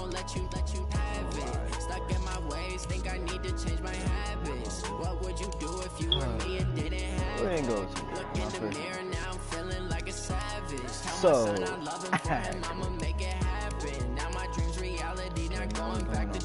gon' let you have it. Stuck in my ways, think I need to change my habits. What would you do if you were me and didn't have it? Look in the mirror now, I'm feeling like a savage. Tell my son I love him for him, I'ma make it happen. Now my dream's reality, not going back to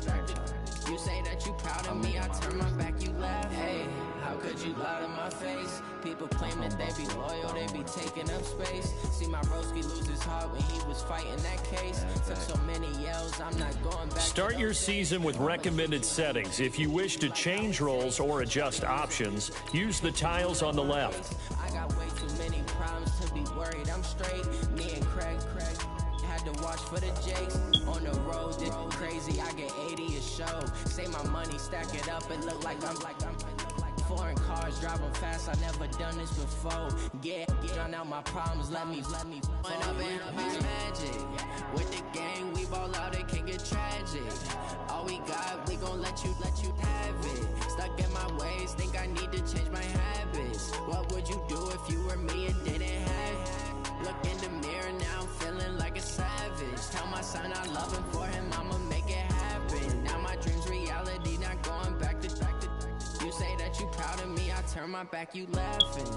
you say that you proud of me, I turn my back, you laugh. Hey, how could you lie to my face? People claim that they be loyal, they be taking up space. See my broski lose his heart when he was fighting that case. Took so many yells, I'm not going back. Start your season with recommended settings. If you wish to change roles or adjust options, use the tiles on the left. I got way too many problems to be worried, I'm straight. Me and Craig had to watch for the Jakes. On the road, this crazy, I get 80 a show. Say my money, stack it up, it look like I'm foreign cars, driving fast, I never done this before. Drown out my problems, let me point up and up is magic. With the gang, we ball out, it can get tragic. All we got, we gon' let you have it. Stuck in my ways, think I need to change my habits. What would you do if you were me and didn't have it? Look in the mirror now, I'm feeling like a savage. Tell my son I love him for him, I'ma make it happen. Now my dream's reality, not going back to you say that you proud of me, I turn my back, you laughing.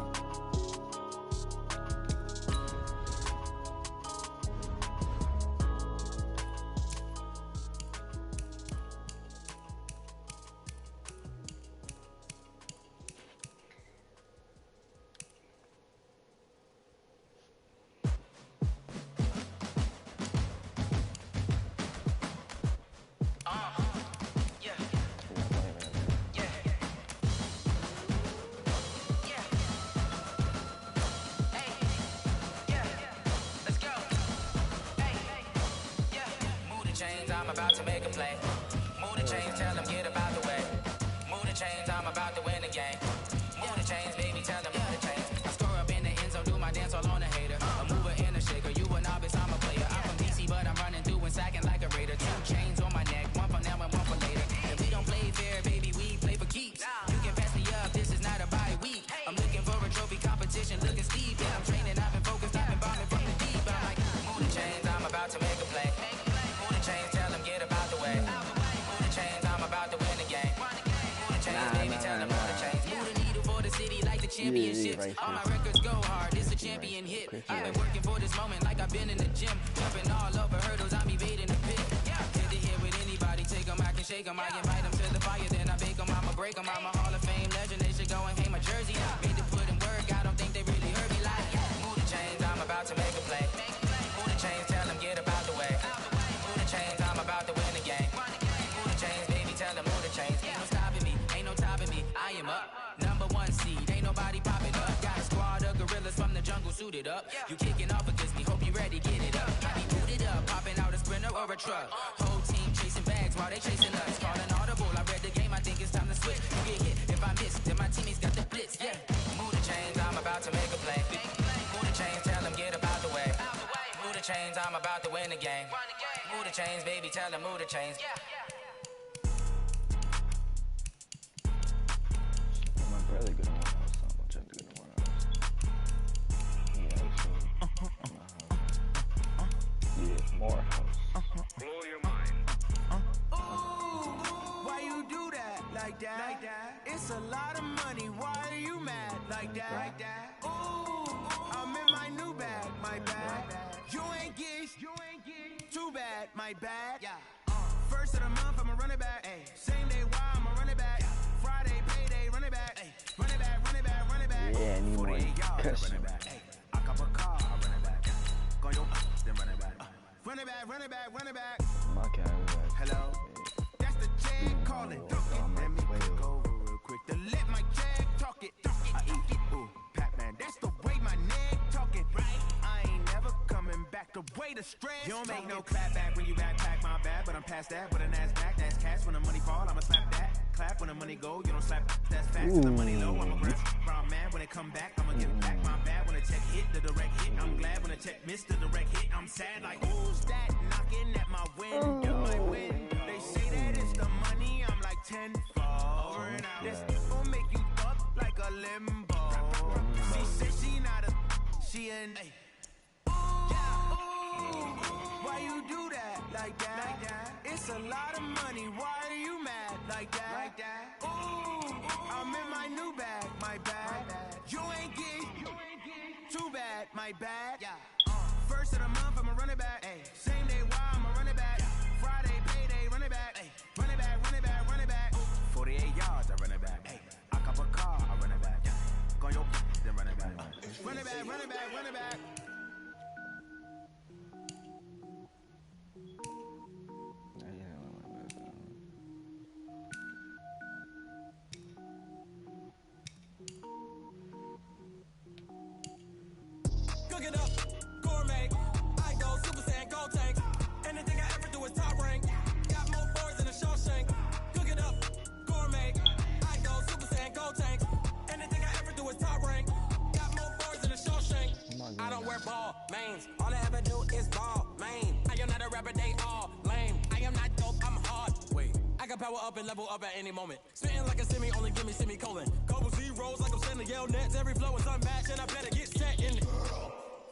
I'm about to make a play. Move the chains, tell them get about the way. Move the chains, I'm about to win the game. Move the chains, baby, tell them move the chains. I score up in the end zone, do my dance all on a hater. A mover and a shaker, you a novice, I'm a player. I'm from DC, but I'm running through and sacking like a raider. 2 chains on my neck, one for now and one for later. If we don't play fair, baby, we play for keeps. You can pass me up, this is not a bye week. I'm looking for a trophy competition, looking steep. Yeah, I'm training, I've been focused, I've been bombing from the deep. I'm like, move the chains, I'm about to make a play. Move the chains, tell them get about the way. Move the chains, I'm about to win the game. Move the chains, baby, tell them move the chains. Move the needle for the city like the championships. All my records go hard, it's a champion hit. I've been working for this moment like I've been in the gym. Jumping all over hurdles, I'm evading the pit. Tend to hit with anybody, take them, I can shake them. I invite them to the fire, then I bake them, I'ma break them. I'm a Hall of Fame legend, they should go and hang my jersey. Made to put in work, I don't think they really heard me like. Move the chains, I'm about to make a play. Move the chains, tell them get about the way. Move the chains, I'm about to win the game. Move the chains, baby, tell them move the chains. Ain't no stopping me, ain't no topping me. I am up, #1 seed, ain't nobody popping up. Got a squad of gorillas from the jungle suited up. You kicking off against me, hope you ready, get it up. I be booted up, popping out a sprinter or a truck. Whole team chasing bags while they chasing us. Calling audible, I read the game, I think it's time to switch. You get hit, if I miss, then my teammates got the blitz, yeah. Move the chains, I'm about to make a play. Move the chains, tell them get about the way. Move the chains, I'm about to win the game. Move the chains, baby, tell them move the chains. My brother gonna want house, so I'm gonna try to get one house. Yeah, more house. Blow your mind. Why you do that like that? It's a lot of money. Why are you mad like that? Ooh, I'm in my new bag, my bad. You ain't get too bad, my bad. First of the month, I'ma run it back. Same day, why I'ma run it back. Friday, payday, run it back. Run it back, run it back, run it back. Yeah, I need more 48 yards, cushion. run it back. I cop a car, run it back. Go your then run it back. Run it back, run it back, run it back. My cat was like, Hello? That's the jag calling. Let me click over real quick to let my jag talk it. I eat it. Ooh, Pac-Man, that's the way my neck talking. I ain't never coming back. The way the stress. You don't make no clap back when you backpack, my bad. But I'm past that. But a NASDAQ, that's cash. When the money fall, I'ma slap that. Clap when the money go, you don't slap. That's facts. When the money low, I'ma grab. Brown man, when it come back, I'ma give it back. My bad when the check hit, the direct hit. I'm glad when the check missed the direct hit. I'm sad like, who's that knocking at my window? My window. They say that it's the money, I'm like tenfold. This gon' make you up like a limbo. She said she not a, she an. Why you do that like that? That's a lot of money. Why are you mad like that? Like that? Ooh, I'm in my new bag. My bad. You ain't get too bad. My bad. Yeah. First of the month, I'ma run it back. Ay. Same day, why I'ma run it back. Friday, payday, run it back. Ay. Run it back, run it back, run it back. 48 yards, I run it back. Ay. I cop a car, I run it back. Go your then run it back. Run it back, run it back, run it back. Cook it up, gourmet. I go Super Saiyan, gold tank. Anything I ever do is top rank. Got more boards than a Shawshank. Cook it up, gourmet. I go Super Saiyan, gold tank. Anything I ever do is top rank. Got more boards than a Shawshank. I don't wear ball mains. All I ever do is ball main. I am not a rapper, they all lame. I am not dope, I'm hard. Wait, I can power up and level up at any moment. Spitting like a semi, only give me semicolon. Couple zeros like I'm sending Yale Nets. Every flow is unmatched and I better get set in it.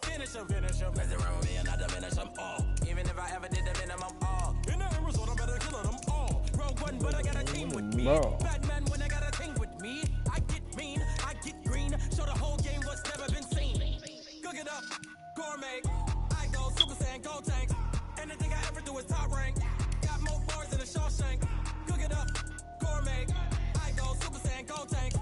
Finish them, mess around with me and I diminish them all. Even if I ever did the minimum, all. In the end result, I better kill them all. Rogue one, but I got a team with me. Batman when I got a team with me. I get mean, I get green. Show the whole game what's never been seen. Cook it up, gourmet. I go Super Saiyan, gold tank. Anything I ever do is top rank. Got more bars than a Shawshank. Cook it up, gourmet. I go Super Saiyan, gold tank.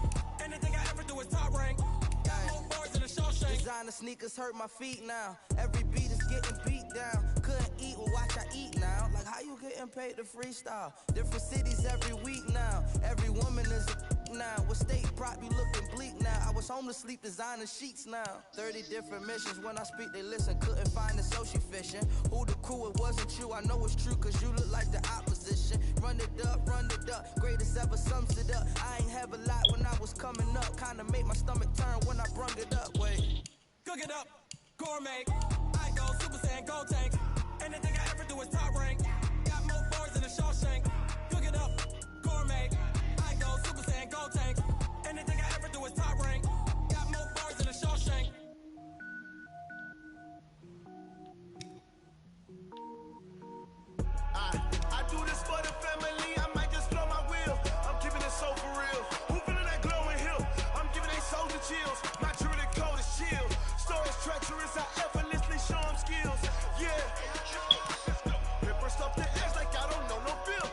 Anything I ever do is top rank. Got more bars than a Shawshank. Designer sneakers hurt my feet now. Every beat is getting beat down. Couldn't eat, well watch I eat now. Like how you getting paid to freestyle? Different cities every week now. Every woman is a now. With state prop, you looking bleak now. I was home to sleep designing sheets now. 30 different missions. When I speak, they listen. Couldn't find the social fishing. Who the crew? It wasn't you. I know it's true, cause you look like the opposition. Run it up, greatest ever sums it up. I ain't have a lot when I was coming up. Kinda made my stomach turn when I brung it up. Wait. Cook it up, gourmet. I go Super Saiyan, gold tank. Anything I ever do is top rank. Got more bars than a Shawshank. Cook it up, gourmet. I go Super Saiyan, gold tank. Anything I ever do is top rank. Got more bars than a Shawshank. I do this for the family. I might just blow my wheel. I'm keeping it so for real. Who feeling that glowing hill? I'm giving they souls the chills. My truly cold is chill. Stories treacherous. I effortlessly show them skills. Yeah. Paper stuff the edge like I don't know no feel.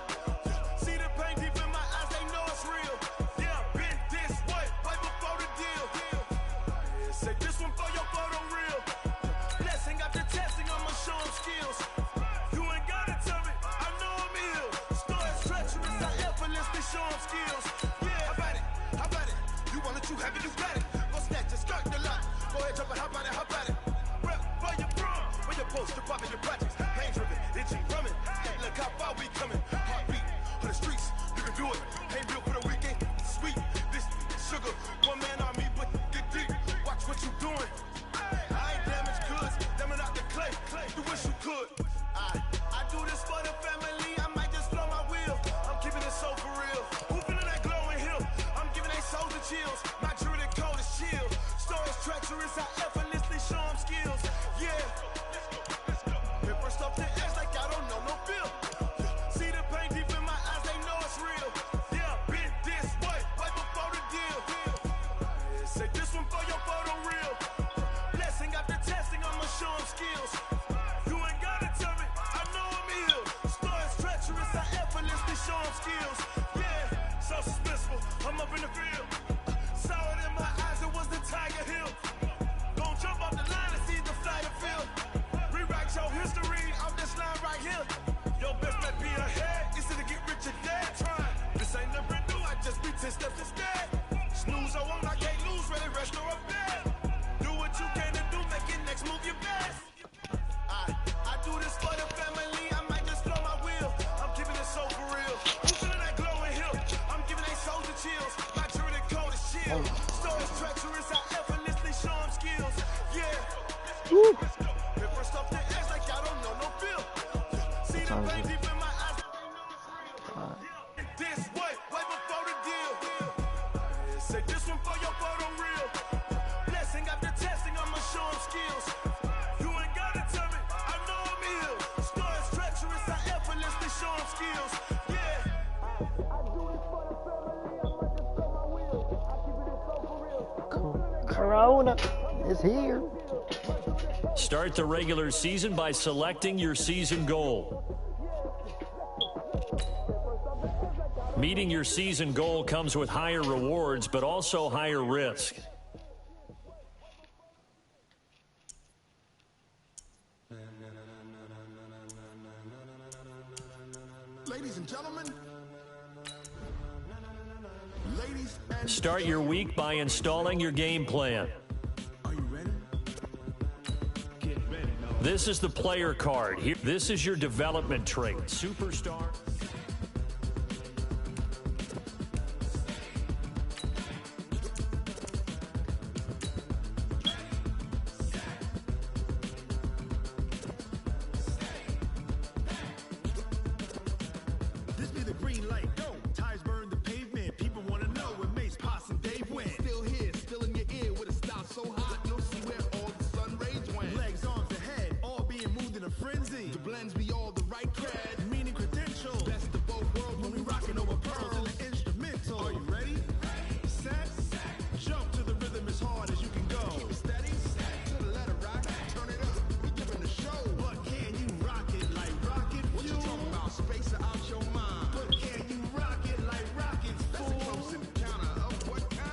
See the pain deep in my eyes. They know it's real. Yeah, been this way before the deal. Say this one for your photo real. Blessing after testing. I'ma show them skills. Show them skills. Yeah, how about it? You want it, you have it, you got it. Go snatch it, skirt the lot. Go ahead, jump it, how about it? Rep where you from? Where you post, you poppin' your projects. Pain driven, itchy, drumming. Hey, look how far we coming. Heartbeat on the streets, you can do it. Ain't built for the weekend. Sweet, this sugar. One man army, but get deep. Watch what you doing. I ain't damaged goods, damn it out the clay. You wish you could. I do this for the family. I might just blow my wheel. I'm keeping it so for real. Who feeling that glowing hill? I'm giving they souls the chills. My truly cold is chill. Stories treacherous. I effortlessly show them skills. Yeah. Paper stuff the edge like I don't know no feel. See the pain deep in my eyes. They know it's real. Yeah, been this way before the deal. Say this one for your photo real. Blessing after testing. I'ma show them skills. You ain't gotta tell me. I know I'm ill. Stories treacherous. I effortlessly show them skills. Yeah, so suspenseful. I'm up in the field. Saw it in my eyes. It was the Tiger Hill. Gon' jump off the line and see the flyer field. Rewrite your history off this line right here. Your best bet be ahead. It's to get rich or dead. Try. This ain't never new. I just be 10 steps instead. Snooze or won't. I can't lose. Ready, rest or a bed. Do what you can to do. Make it next move your best. I do this for the family. I might just blow my wheel. I'm keeping it so for real. Who feeling that glowing hill? I'm giving they souls the chills. My truly cold is chill. Stories treacherous. I effortlessly show them skills. Yeah. Paper stuff the edge like I don't know no feel. See the pain deep in my eyes. This way before the deal. Say this one for your photo real. Blessing after testing. I'ma show them skills. You ain't gotta tell me. I know I'm ill. Stories treacherous. I effortlessly show them Corona is here. Start the regular season by selecting your season goal. Meeting your season goal comes with higher rewards, but also higher risk. Ladies and gentlemen. Start your week by installing your game plan. Are you ready? Get ready. This is the player card. Here, this is your development trait. Superstar. This be the green light. Go. Ties burn the pavement. People want to know where Mace, Posse, and Dave went. Still here, still in your ear with a style so hot. You'll see where all the sun rays went. Legs, arms, ahead, all being moved in a frenzy. The blends be all the right cred, meaning credentials. Best of both worlds when we rocking over pearls and the instrumental. Are you ready? Set. Jump to the rhythm as hard as you can go. Keep it steady. To the letter rock. Turn it up. We giving the show. But can you rock it like rocket fuel? What you talking about? Space or out your mind? But can you rock it like rockets, fool? That's a close encounter of what kind?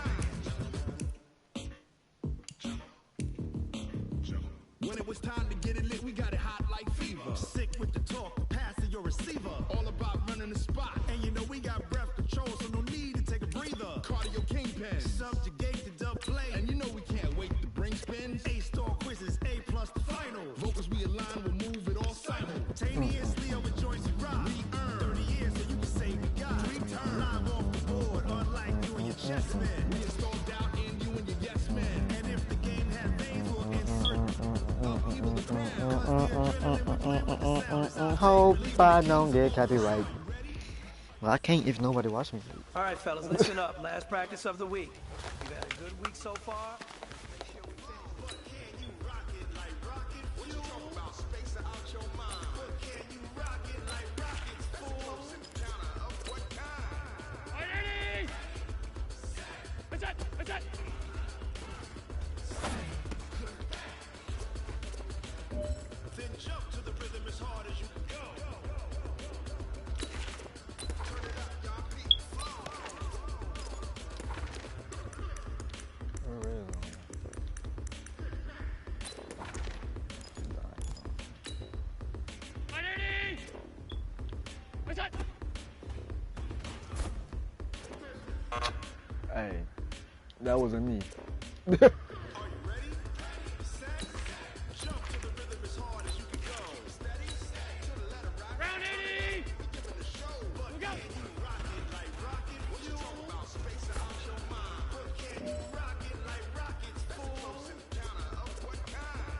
When it was time to get it lit, we got it hot like fever. Sick with the talk, pass to your receiver. All about running the spot. And you know we got breath control, so no need to take a breather. Cardio kingpin, subjugate the dub play. And you know we can't wait to bring spins. A-star quizzes, A+ the final. Vocals we align, we'll move it all simultaneously over joints we rock. We earn 30 years, so you can say we got 3 turns. Live off the board, unlike you and your chess man. We install doubt in you and your yes man. And if the game had veins, we'll insert upheaval the crown. 'Cause the adrenaline will plant the Hope I don't get copyright. Well, I can't if nobody watch me. All right, fellas, listen up. Last practice of the week. You've had a good week so far. Make sure we finish. But can you rock it like rocket fuel? What you talking about? Space or out your mind? But can you rock it like rockets, fool? That's a close encounter of what kind? Then jump to the rhythm as hard as you can go. Turn it up, y'all. Beat flow. Hey, that wasn't me. Are you ready? Set. Jump to the rhythm as hard as you can go. Steady. To the letter rock. Round 80. We giving the show. But can you rock it like rocket fuel? What you talking about? Space or out your mind? But can you rock it like rockets, fool? That's a close encounter of what kind?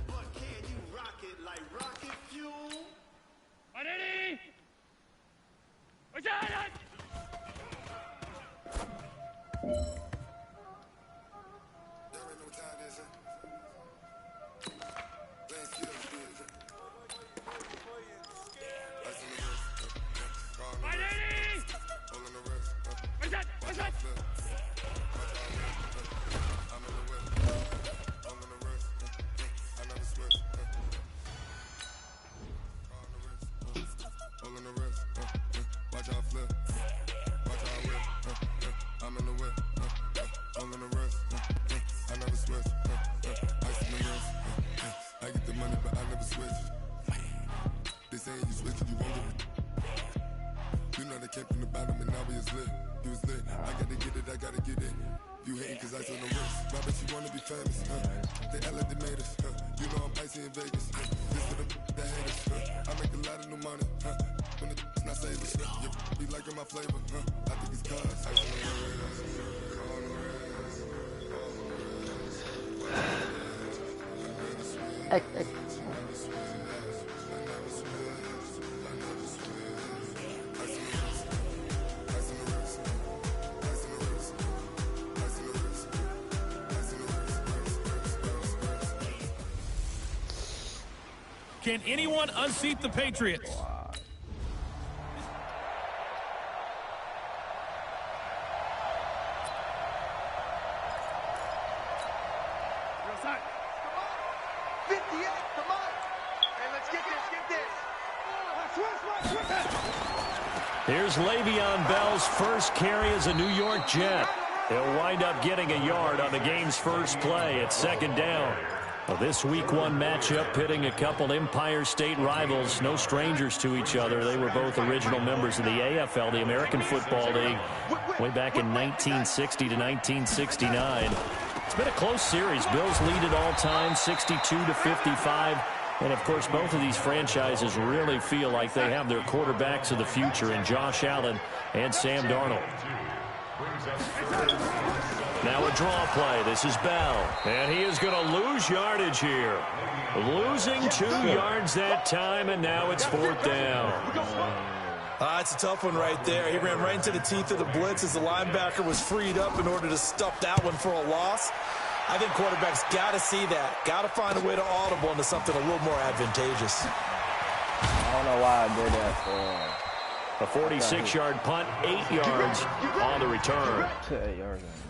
But can you rock it like rocket fuel? Can anyone unseat the Patriots? come on. Hey, let's get this. Here's Le'Veon Bell's first carry as a New York Jet. He'll wind up getting a yard on the game's first play at second down. Well, this Week 1 matchup pitting a couple Empire State rivals, no strangers to each other. They were both original members of the AFL, the American Football League, way back in 1960 to 1969. It's been a close series. Bills lead it all time, 62-55. And, of course, both of these franchises really feel like they have their quarterbacks of the future in Josh Allen and Sam Darnold. Now a draw play. This is Bell. And he is going to lose yardage here. Losing 2 yards that time, and now it's 4th down. It's a tough one right there. He ran right into the teeth of the blitz as the linebacker was freed up in order to stuff that one for a loss. I think quarterbacks got to see that. Got to find a way to audible into something a little more advantageous. I don't know why I did that for. A 46-yard punt, 8 yards on the return. 8 yards on the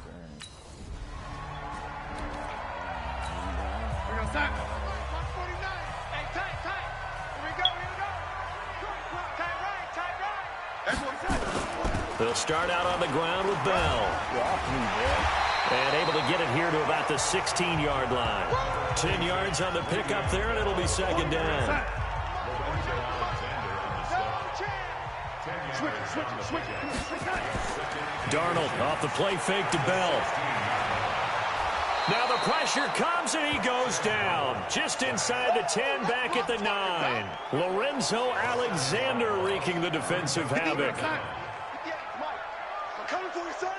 Stop. 149. Hey, tight. Here we go. Tight right. They'll start out on the ground with Bell. And able to get it here to about the 16-yard line. 10 yards on the pickup there, and it'll be second down. Switch. Darnold off the play fake to Bell. Now the pressure comes, and he goes down. Just inside the 10, back at the 9. Lorenzo Alexander wreaking the defensive havoc. I'm coming for you, son.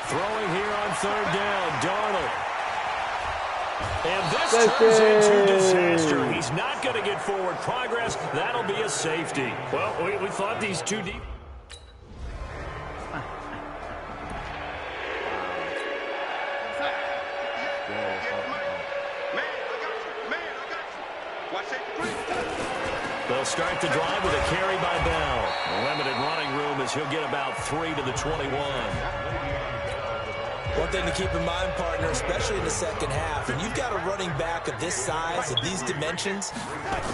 Throwing here on 3rd down, Darnold. And this turns into disaster. He's not going to get forward progress. That'll be a safety. Well, we thought these two deep. They'll start the drive with a carry by Bell. Limited running room as he'll get about 3 to the 21. One thing to keep in mind, partner, especially in the second half, when you've got a running back of this size, of these dimensions,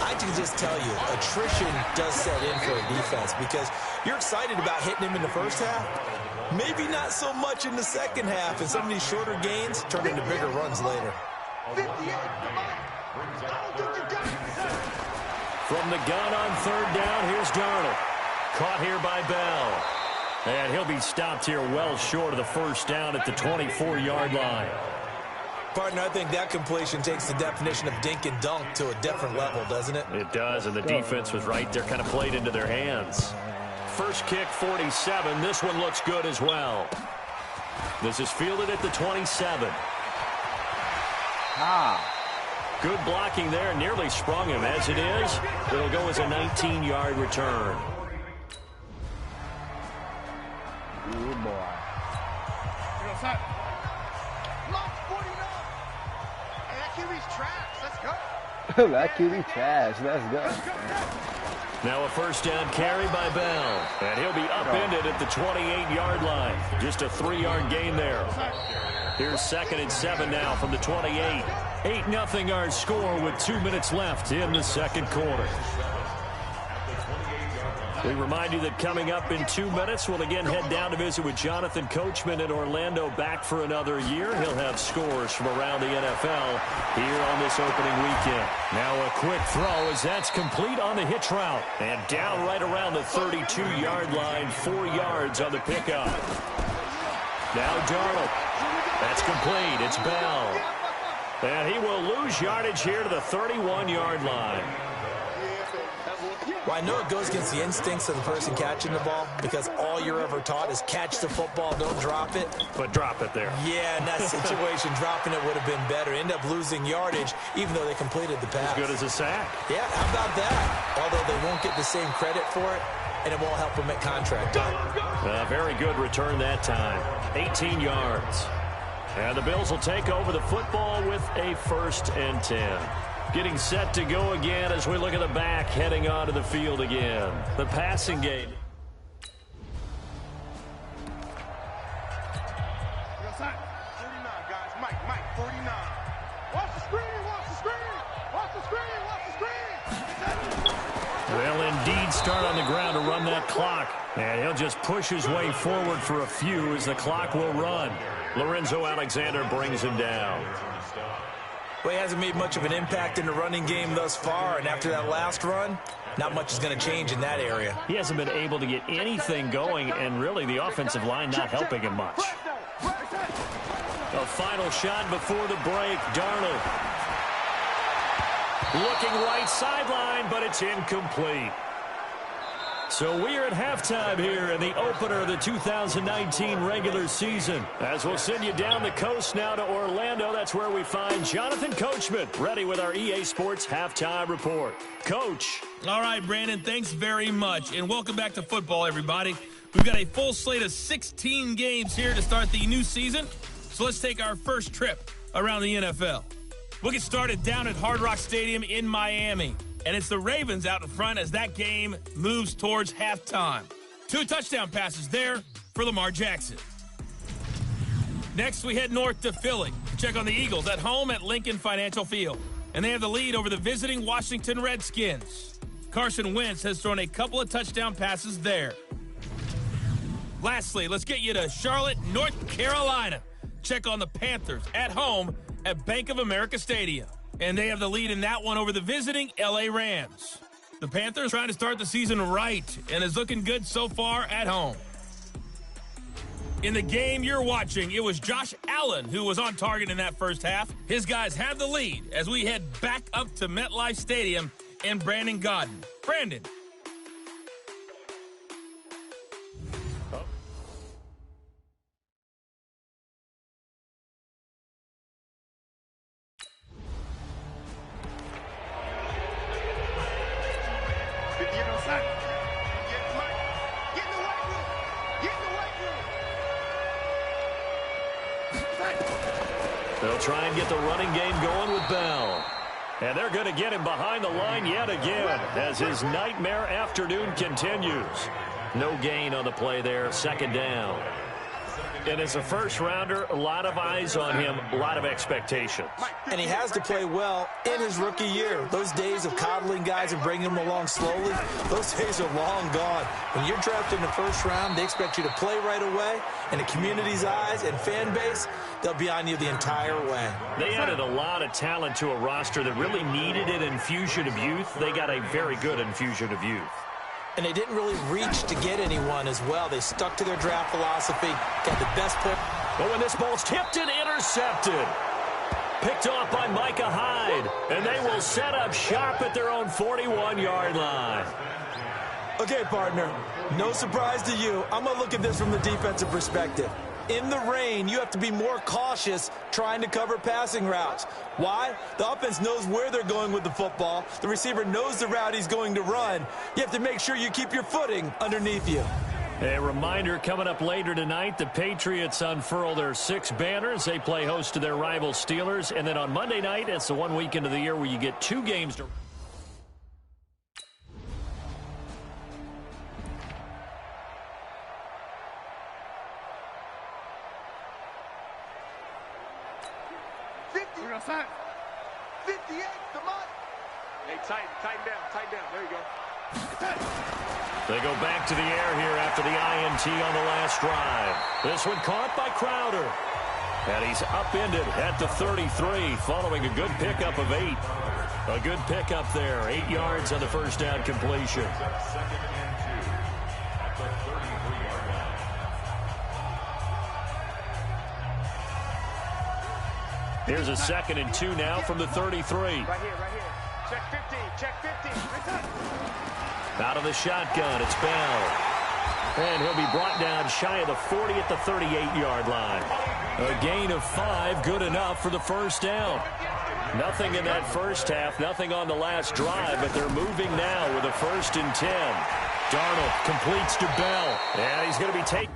I can just tell you, attrition does set in for a defense because you're excited about hitting him in the first half. Maybe not so much in the second half, and some of these shorter gains turn into bigger runs later. From the gun on 3rd down, here's Darnold. Caught here by Bell. And he'll be stopped here well short of the first down at the 24-yard line. Partner, I think that completion takes the definition of dink and dunk to a different level, doesn't it? It does, and the defense was right there, kind of played into their hands. First kick, 47. This one looks good as well. This is fielded at the 27. Good blocking there, nearly sprung him. As it is, it'll go as a 19-yard return. Good boy. Lock 49. Hey, that QB's trash. Let's go. That QB trash. Let's go. Now a first down carry by Bell. And he'll be upended at the 28-yard line. Just a 3-yard gain there. Here's 2nd and 7 now from the 28. 8-0 our score with 2 minutes left in the second quarter. We remind you that coming up in 2 minutes, we'll again head down to visit with Jonathan Coachman in Orlando, back for another year. He'll have scores from around the NFL here on this opening weekend. Now a quick throw as that's complete on the hitch route. And down right around the 32-yard line, 4 yards on the pickup. Now Darnold. That's complete. It's Bell. And he will lose yardage here to the 31-yard line. Well, I know it goes against the instincts of the person catching the ball because all you're ever taught is catch the football, don't drop it. But drop it there. Yeah, in that situation, dropping it would have been better. End up losing yardage, even though they completed the pass. As good as a sack. Yeah, how about that? Although they won't get the same credit for it, and it won't help them at contract time. Very good return that time. 18 yards. And the Bills will take over the football with a 1st and 10. Getting set to go again as we look at the back heading onto the field again. The passing game. 49. Watch the screen, watch the screen, watch the screen, watch the screen. They'll indeed start on the ground to run that clock. And he'll just push his way forward for a few as the clock will run. Lorenzo Alexander brings him down. Well, he hasn't made much of an impact in the running game thus far, and after that last run, not much is going to change in that area. He hasn't been able to get anything going, and really the offensive line not helping him much. A final shot before the break. Darnold looking right sideline, but it's incomplete. So we are at halftime here in the opener of the 2019 regular season. As we'll send you down the coast now to Orlando, that's where we find Jonathan Coachman, ready with our EA Sports halftime report. Coach. All right, Brandon, thanks very much. And welcome back to football, everybody. We've got a full slate of 16 games here to start the new season. So let's take our first trip around the NFL. We'll get started down at Hard Rock Stadium in Miami. And it's the Ravens out in front as that game moves towards halftime. 2 touchdown passes there for Lamar Jackson. Next, we head north to Philly to check on the Eagles at home at Lincoln Financial Field. And they have the lead over the visiting Washington Redskins. Carson Wentz has thrown a couple of touchdown passes there. Lastly, let's get you to Charlotte, North Carolina. Check on the Panthers at home at Bank of America Stadium. And they have the lead in that one over the visiting L.A. Rams. The Panthers trying to start the season right and is looking good so far at home. In the game you're watching, it was Josh Allen who was on target in that first half. His guys have the lead as we head back up to MetLife Stadium and Brandon Godden. Brandon. They'll try and get the running game going with Bell. And they're going to get him behind the line yet again as his nightmare afternoon continues. No gain on the play there, second down. And as a first-rounder, a lot of eyes on him, a lot of expectations. And he has to play well in his rookie year. Those days of coddling guys and bringing them along slowly, those days are long gone. When you're drafted in the first round, they expect you to play right away. And the community's eyes and fan base, they'll be on you the entire way. They added a lot of talent to a roster that really needed an infusion of youth. They got a very good infusion of youth. And they didn't really reach to get anyone as well. They stuck to their draft philosophy, got the best pick. But when this ball's tipped and intercepted, picked off by Micah Hyde, and they will set up shop at their own 41-yard line. Okay, partner, no surprise to you. I'm going to look at this from the defensive perspective. In the rain, you have to be more cautious trying to cover passing routes. Why? The offense knows where they're going with the football. The receiver knows the route he's going to run. You have to make sure you keep your footing underneath you. A reminder coming up later tonight, the Patriots unfurl their 6 banners. They play host to their rival Steelers. And then on Monday night, it's the one weekend of the year where you get 2 games to... We're gonna sign 58, come on. Hey, tighten down. There you go. They go back to the air here after the INT on the last drive. This one caught by Crowder. And he's upended at the 33 following a good pickup of 8. A good pickup there. 8 yards on the first down completion. Here's a 2nd and 2 now from the 33. Right here. Check 50. Out of the shotgun, it's Bell. And he'll be brought down shy of the 40 at the 38-yard line. A gain of 5, good enough for the first down. Nothing in that first half, nothing on the last drive, but they're moving now with a 1st and 10. Darnold completes to Bell, and he's going to be taken.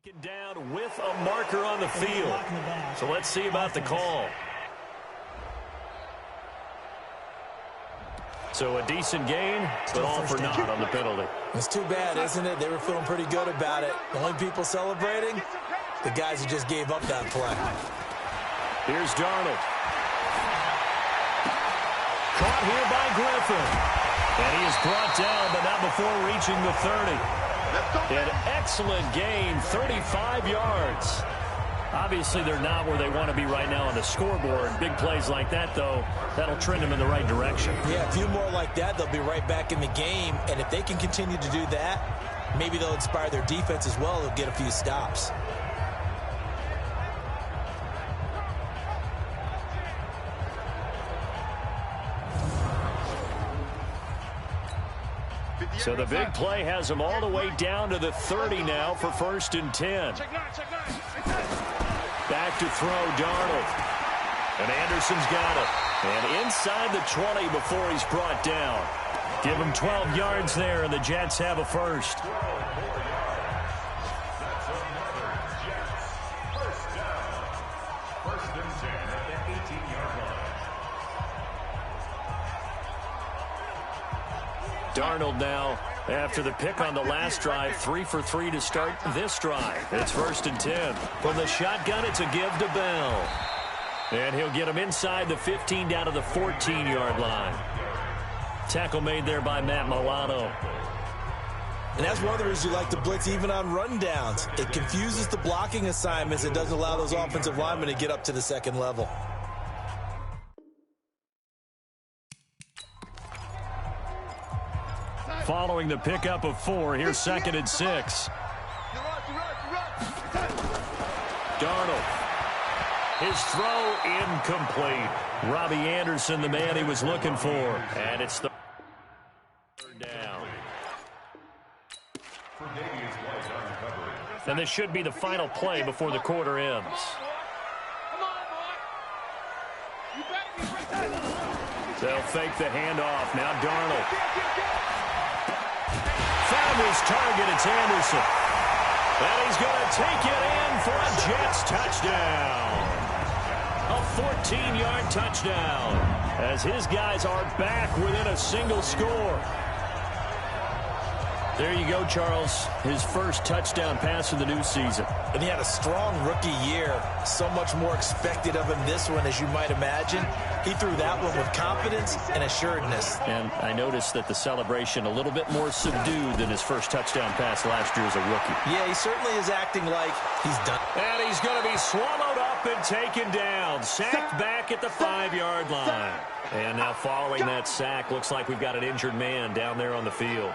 Down with a marker on the field. So let's see about the call. So a decent gain, but all for naught on the penalty. It's too bad, isn't it? They were feeling pretty good about it. The only people celebrating, the guys who just gave up that play. Here's Darnold. Caught here by Griffin. And he is brought down, but not before reaching the 30. An excellent gain, 35 yards. Obviously, they're not where they want to be right now on the scoreboard. Big plays like that, though, that'll trend them in the right direction. Yeah, a few more like that, they'll be right back in the game. And if they can continue to do that, maybe they'll inspire their defense as well. They'll get a few stops. So the big play has them all the way down to the 30 now for 1st and 10. Back to throw, Darnold. And Anderson's got it. And inside the 20 before he's brought down. Give him 12 yards there, and the Jets have a first. Darnold now, after the pick on the last drive, 3 for 3 to start this drive. It's 1st and 10. From the shotgun, it's a give to Bell. And he'll get him inside the 15 down to the 14-yard line. Tackle made there by Matt Milano. And that's one of the reasons you like to blitz even on rundowns. It confuses the blocking assignments and doesn't allow those offensive linemen to get up to the second level. Following the pickup of 4, here's 2nd and 6. Darnold. His throw incomplete. Robbie Anderson, the man he was looking for. And it's the 3rd down. And this should be the final play before the quarter ends. They'll fake the handoff. Now Darnold. Found his target, it's Anderson. And he's going to take it in for a Jets touchdown. A 14-yard touchdown as his guys are back within a single score. There you go, Charles. His first touchdown pass of the new season. And he had a strong rookie year. So much more expected of him this one, as you might imagine. He threw that one with confidence and assuredness. And I noticed that the celebration a little bit more subdued than his first touchdown pass last year as a rookie. Yeah, he certainly is acting like he's done. And he's going to be swallowed up and taken down. Sacked back at the 5-yard line. And now following that sack, looks like we've got an injured man down there on the field.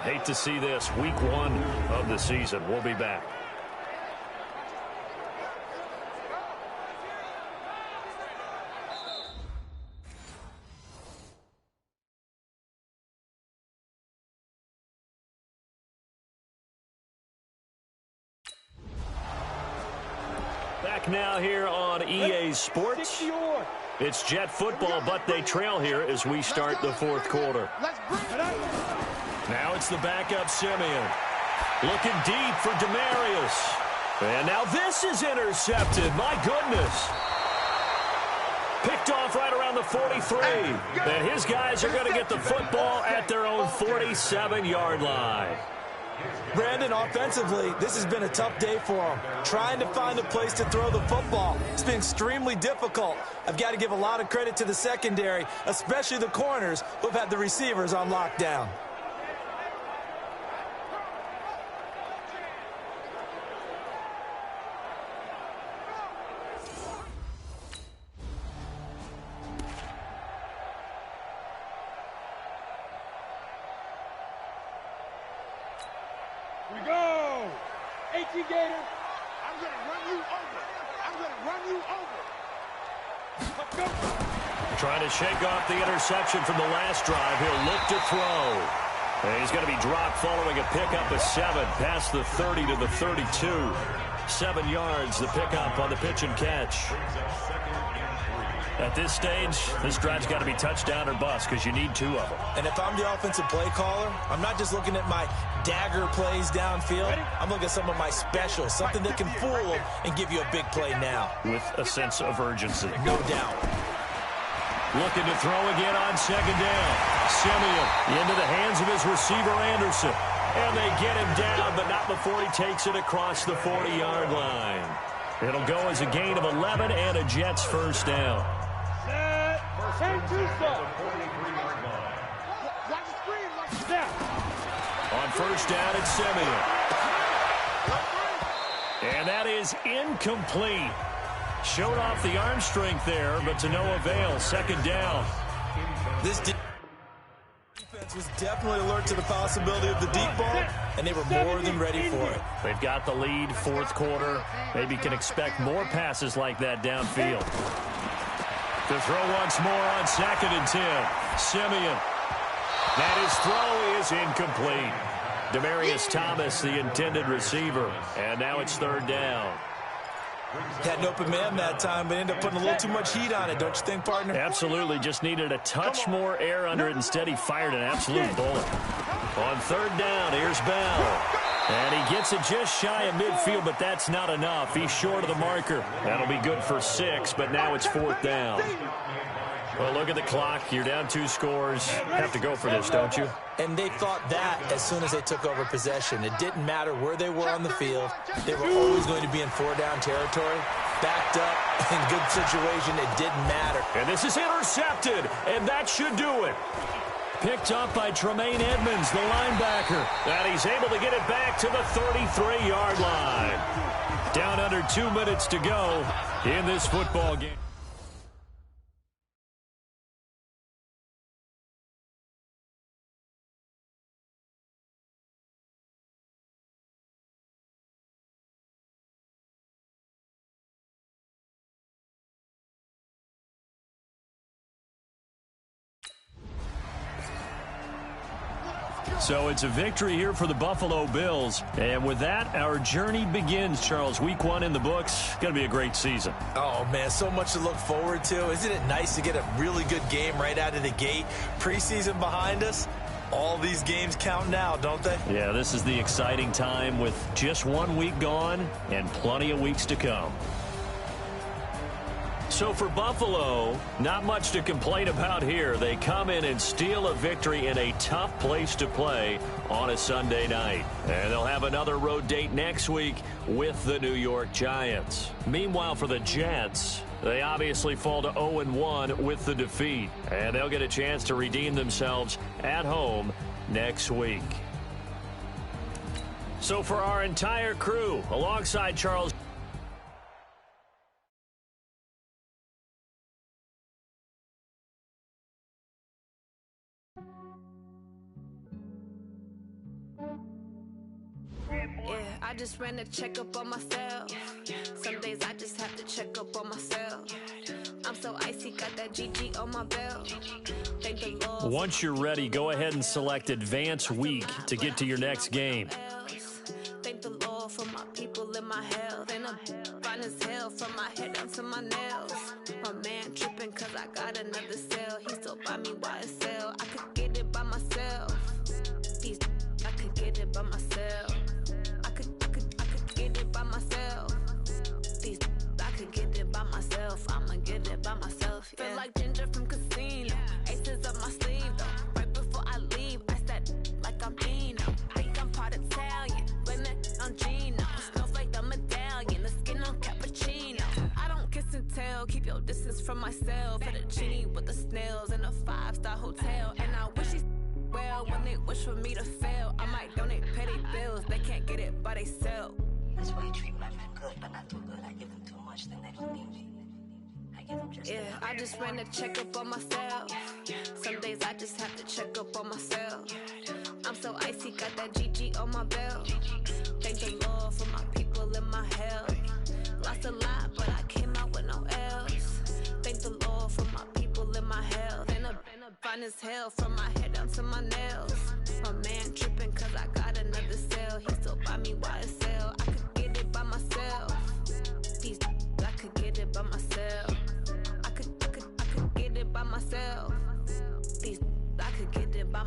Hate to see this. Week 1 of the season. We'll be back. Back now here on EA Sports. It's Jet football, but they trail here as we start the 4th quarter. Now it's the backup Simeon. Looking deep for Demarius. And now this is intercepted. My goodness. Picked off right around the 43. And his guys are going to get the football at their own 47-yard line. Brandon, offensively, this has been a tough day for him. Trying to find a place to throw the football. It's been extremely difficult. I've got to give a lot of credit to the secondary, especially the corners who have had the receivers on lockdown. We go! 18 Gator, I'm going to run you over. I'm going to run you over. Let's go. Trying to shake off the interception from the last drive. He'll look to throw. And he's going to be dropped following a pickup of 7 past the 30 to the 32. 7 yards, the pickup on the pitch and catch. At this stage, this drive's got to be touchdown or bust because you need 2 of them. And if I'm the offensive play caller, I'm not just looking at my dagger plays downfield. I'm looking at some of my specials, something that can fool them and give you a big play now. With a sense of urgency. No doubt. Looking to throw again on 2nd down. Simeon into the hands of his receiver, Anderson. And they get him down, but not before he takes it across the 40-yard line. It'll go as a gain of 11 and a Jets first down. On first down, it's Simeon. And that is incomplete. Showed off the arm strength there, but to no avail. 2nd down. This defense was definitely alert to the possibility of the deep ball, and they were more than ready for it. They've got the lead, 4th quarter. Maybe can expect more passes like that downfield. To throw once more on 2nd and 10. Simeon. And his throw is incomplete. Demaryius Thomas, the intended receiver. And now it's 3rd down. Had an open man that time, but ended up putting a little too much heat on it, don't you think, partner? Absolutely. Just needed a touch more air under it. Instead, he fired an absolute bullet. On 3rd down, here's Bell. And he gets it just shy of midfield, but that's not enough. He's short of the marker. That'll be good for 6, but now it's 4th down. Well, look at the clock. You're down 2 scores. Have to go for this, don't you? And they thought that as soon as they took over possession. It didn't matter where they were on the field. They were always going to be in 4-down territory. Backed up, in good situation, it didn't matter. And this is intercepted, and that should do it. Picked up by Tremaine Edmonds, the linebacker. And he's able to get it back to the 33-yard line. Down under 2 minutes to go in this football game. So it's a victory here for the Buffalo Bills. And with that, our journey begins, Charles. Week 1 in the books. Going to be a great season. Oh, man, so much to look forward to. Isn't it nice to get a really good game right out of the gate? Preseason behind us. All these games count now, don't they? Yeah, this is the exciting time with just 1 week gone and plenty of weeks to come. So for Buffalo, not much to complain about here. They come in and steal a victory in a tough place to play on a Sunday night. And they'll have another road date next week with the New York Giants. Meanwhile, for the Jets, they obviously fall to 0-1 with the defeat. And they'll get a chance to redeem themselves at home next week. So for our entire crew, alongside Charles... I just ran a checkup on myself. Some days I just have to check up on myself. I'm so icy, got that GG on my belt. Thank the Lord. Once you're ready, go ahead and select Advance Week to get to your next game. Thank the Lord for my people in my health. And I'm fine as hell from my head down to my nails. My man tripping cause I got another cell. He still buy me YSL. I could get it by myself. I could get it by myself. I could get it by myself. I could get it by myself. I'ma get it by myself. Yeah. Feel like Ginger from Casino. Aces up my sleeve though. Right before I leave, I said like I'm Eno. Think I'm part Italian. Blame that on Gino. Smells like the medallion. The skin on cappuccino. I don't kiss and tell. Keep your distance from myself. Fettuccine with the snails in a 5-star hotel. And I wish he's well when they wish for me to fail. I might donate petty bills. They can't get it by themselves. That's why you treat my friend good, but not too good. I give them too much, then they don't need me. I give them just enough. I just ran a checkup on myself. Some days I just have to check up on myself. I'm so icy, got that GG on my belt. Thank the Lord for my people in my health. Lost a lot, but I came out with no else. Thank the Lord for my people in my health. And I'm fine as hell from my head down to my nails. My man tripping cause I got another cell. He still buy me YSL. I could get it by myself.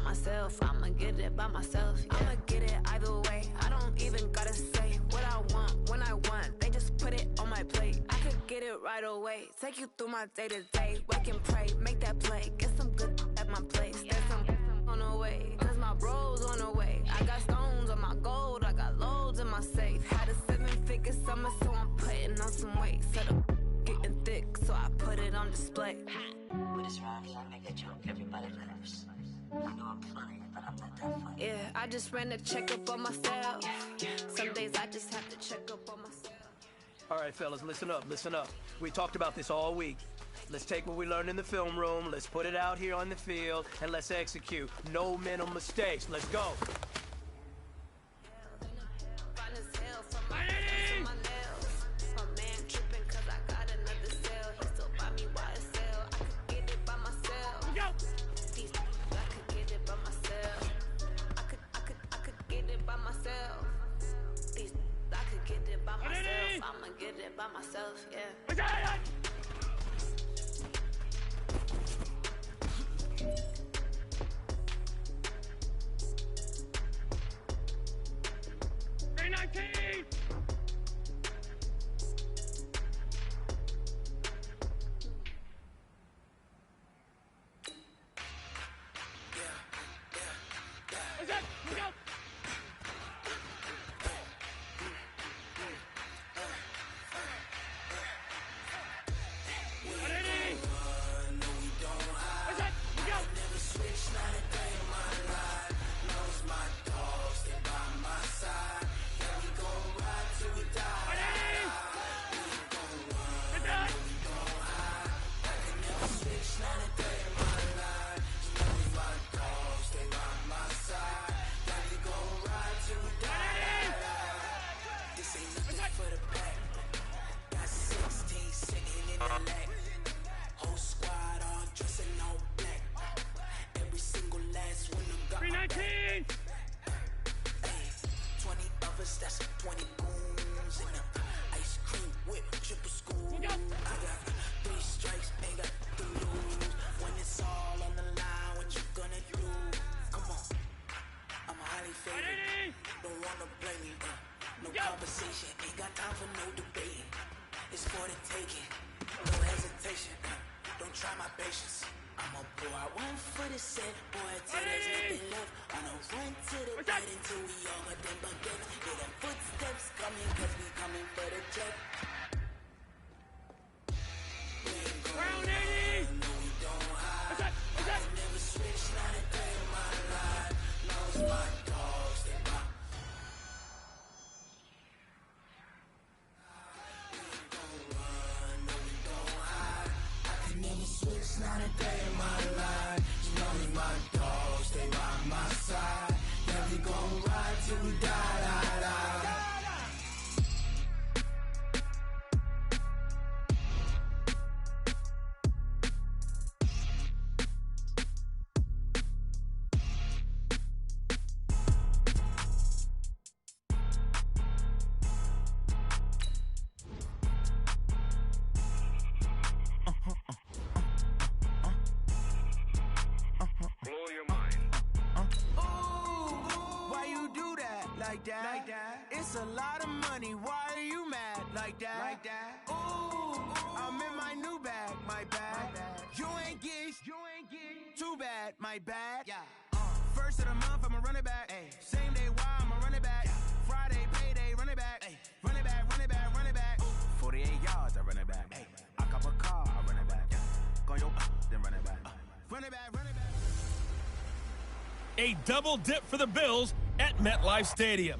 myself. I'ma get it by myself. Yeah. I'ma get it either way. I don't even gotta say what I want when I want. They just put it on my plate. I could get it right away. Take you through my day-to-day. Wake and pray, make that play. Get some good at my place. There's some on the way, cause my bro's on the way. I got stones on my gold, I got loads in my safe. Had a 7-figure summer, so I'm putting on some weight. Said I'm getting thick, so I put it on display. With this rhymes, I make a joke, everybody laughs. I know I'm funny, but I'm not that funny. Yeah, I just ran a checkup on myself. Some days I just have to check up on myself. All right, fellas, listen up, listen up. We talked about this all week. Let's take what we learned in the film room, let's put it out here on the field, and let's execute. No mental mistakes. Let's go. I'ma get it by myself, yeah. Like that. It's a lot of money. Why are you mad like that? Ooh, I'm in my new bag, my bad. You ain't getting too bad, my bad. Yeah. First of the month, I'ma run it back. Ay. Same day, why I'ma run it back. Friday, payday, run it back. Ay. Run it back, run it back, run it back. 48 yards, I run it back. Ay. I cop a car, I run it back. Go yo, then run it back. Run it back, run it back. A double dip for the Bills at MetLife Stadium.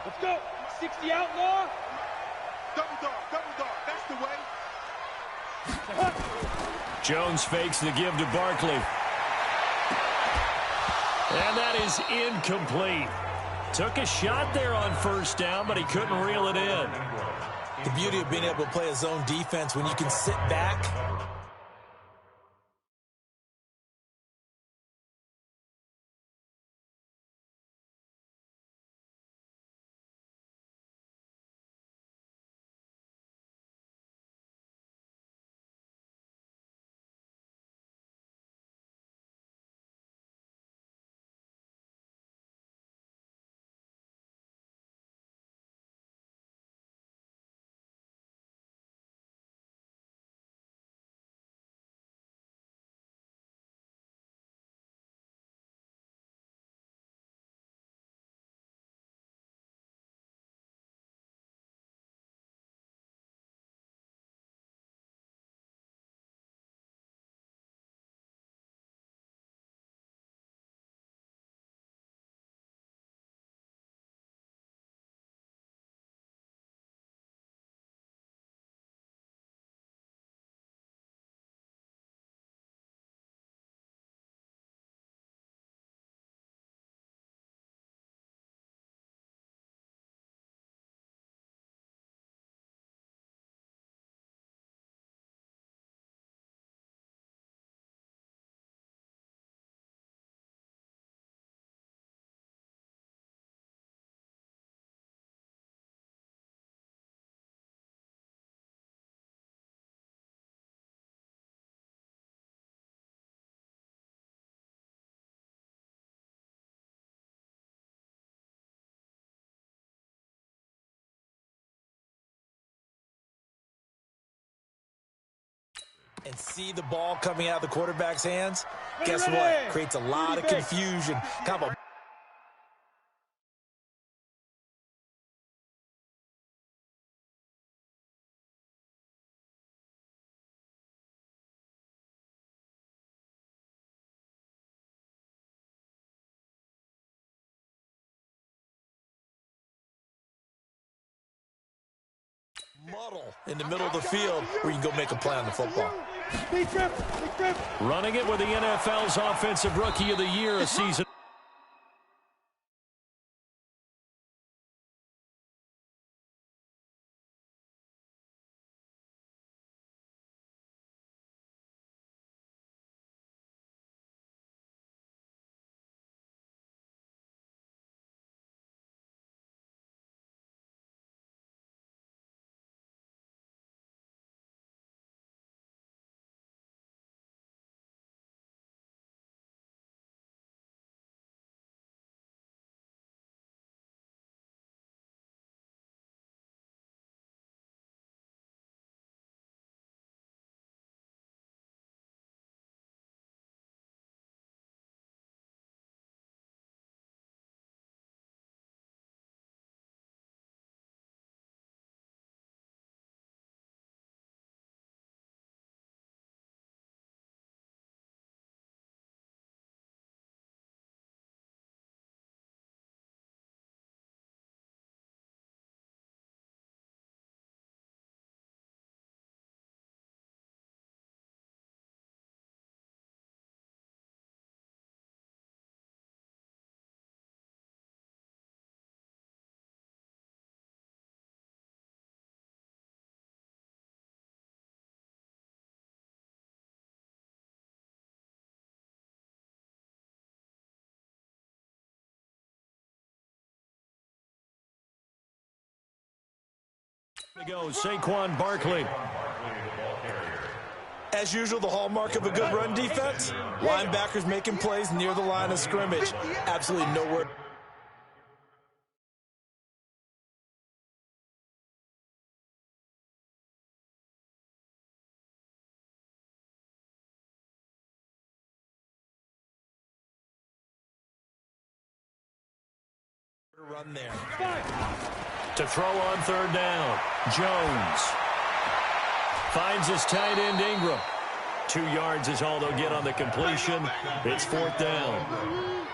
Let's go. 60 outlaw. Double dog. That's the way. Jones fakes the give to Barkley. And that is incomplete. Took a shot there on first down, but he couldn't reel it in. The beauty of being able to play a zone defense when you can sit back. And see the ball coming out of the quarterback's hands. Guess what? Creates a lot of confusion. Kind of a muddle in the middle of the field where you can go make a play on the football. Running it with the NFL's Offensive Rookie of the Year a season. To go, Saquon Barkley. As usual, the hallmark of a good run defense, linebackers making plays near the line of scrimmage. Absolutely nowhere. Run there. To throw on third down, Jones finds his tight end Ingram. 2 yards is all they'll get on the completion. It's fourth down.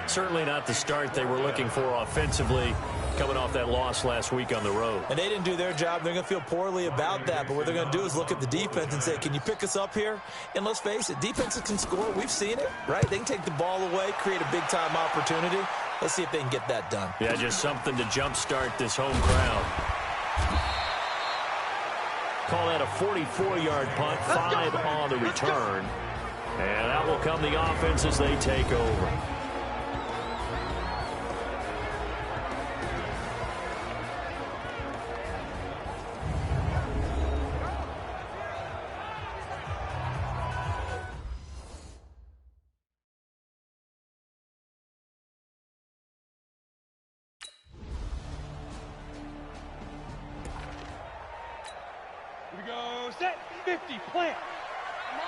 Certainly not the start they were looking for offensively, coming off that loss last week on the road. And they didn't do their job. They're going to feel poorly about that. But what they're going to do is look at the defense and say, can you pick us up here? And let's face it, defenses can score. We've seen it, right? They can take the ball away, create a big-time opportunity. Let's see if they can get that done. Yeah, just something to jumpstart this home crowd. Call that a 44-yard punt, 5 on the return. And out will come the offense as they take over. Here we go. Set. 50. Plant. Come on.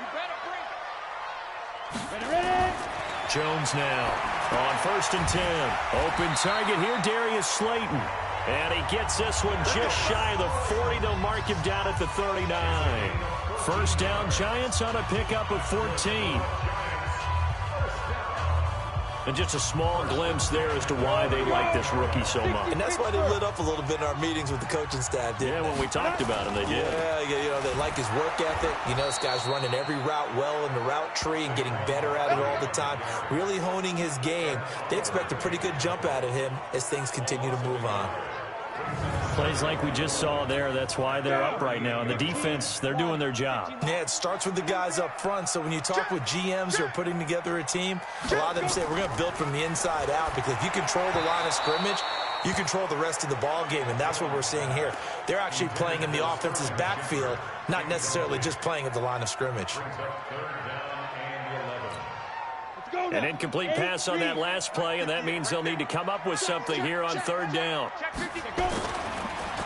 You better bring it. Ready. Jones now on 1st and 10. Open target here, Darius Slayton. And he gets this one just shy of the 40. They'll mark him down at the 39. First down, Giants on a pickup of 14. And just a small glimpse there as to why they like this rookie so much. And that's why they lit up a little bit in our meetings with the coaching staff, didn't they? When we talked about him, they did. Yeah, you know, they like his work ethic. You know, this guy's running every route well in the route tree and getting better at it all the time, really honing his game. They expect a pretty good jump out of him as things continue to move on. Plays like we just saw there, that's why they're up right now. And the defense, they're doing their job. Yeah, it starts with the guys up front. So when you talk with GMs who are putting together a team, a lot of them say we're going to build from the inside out, because if you control the line of scrimmage, you control the rest of the ball game, and that's what we're seeing here. They're actually playing in the offense's backfield, not necessarily just playing at the line of scrimmage. An incomplete pass on that last play, and that means they'll need to come up with something here on 3rd down.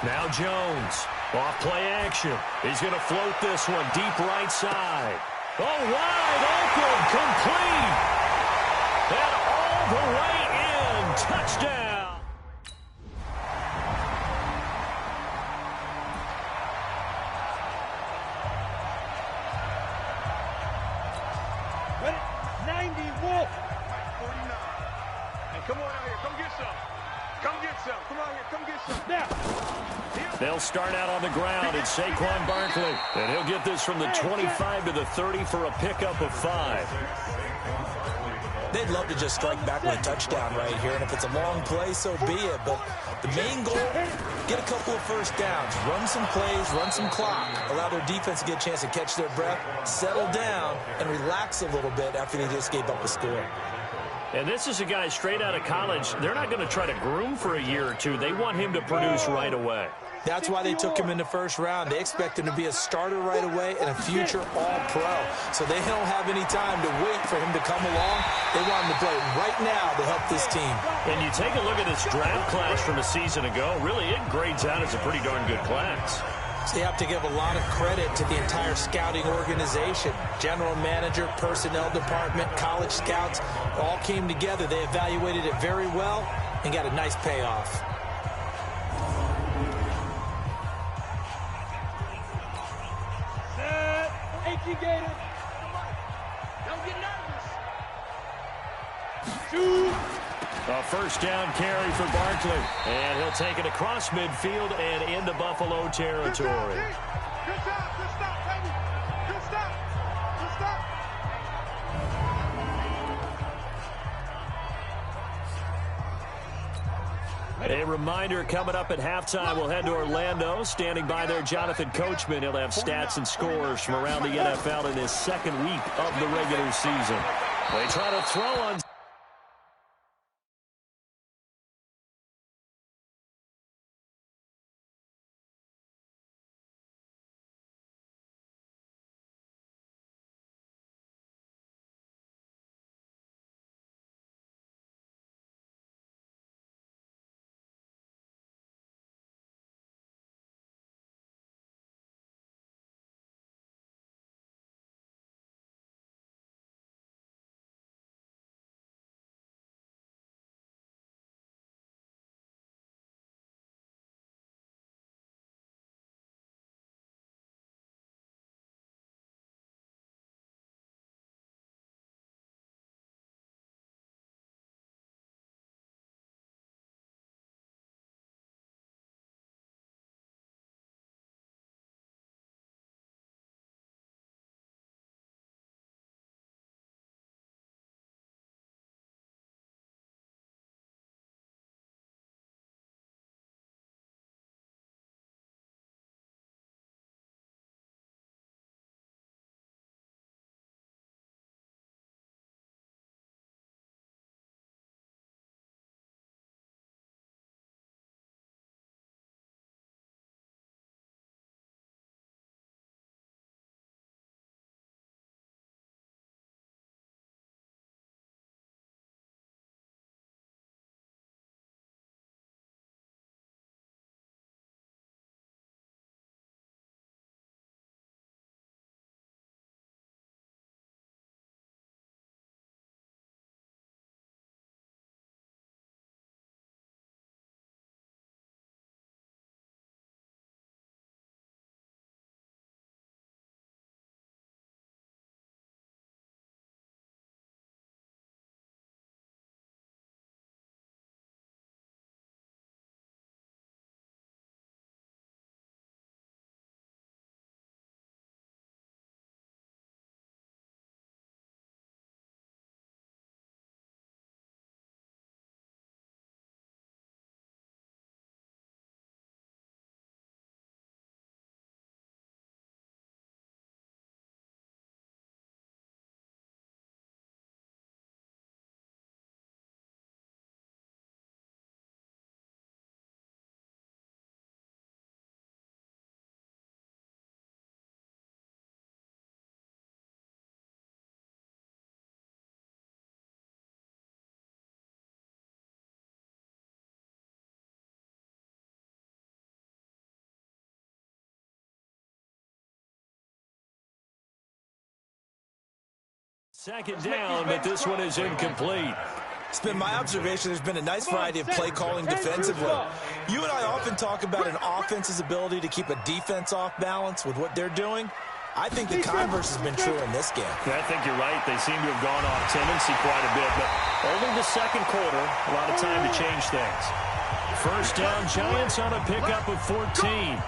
Now Jones, off play action. He's going to float this one deep right side. Oh, wide open, complete. And all the way in, touchdown. Ready. 90 Wolf. 49. Hey, come on out here. Come get some. Come get some. Come out here. Come get some. Now. They'll start out on the ground. It's Saquon Barkley. And he'll get this from the 25 to the 30 for a pickup of 5. They'd love to just strike back with a touchdown right here, and if it's a long play, so be it. But the main goal, get a couple of first downs, run some plays, run some clock, allow their defense to get a chance to catch their breath, settle down, and relax a little bit after they just gave up a score. And this is a guy straight out of college. They're not going to try to groom for a year or two. They want him to produce right away. That's why they took him in the first round. They expect him to be a starter right away and a future all-pro. So they don't have any time to wait for him to come along. They want him to play right now to help this team. And you take a look at this draft class from a season ago, really it grades out as a pretty darn good class. So you have to give a lot of credit to the entire scouting organization. General manager, personnel department, college scouts, all came together. They evaluated it very well and got a nice payoff. Gators. Don't get nervous. Shoot. A first down carry for Barkley. And he'll take it across midfield and into Buffalo territory. Good stop, baby. Good stop. Good stop. A reminder, coming up at halftime, we'll head to Orlando. Standing by there, Jonathan Coachman. He'll have stats and scores from around the NFL in his second week of the regular season. They try to throw on Second down, but this one is incomplete. It's been my observation there's been a nice variety of play calling defensively. You and I often talk about an offense's ability to keep a defense off balance with what they're doing. I think the converse has been true in this game. Yeah, I think you're right. They seem to have gone off tendency quite a bit, but only the second quarter, a lot of time to change things. First down, Giants on a pickup of 14.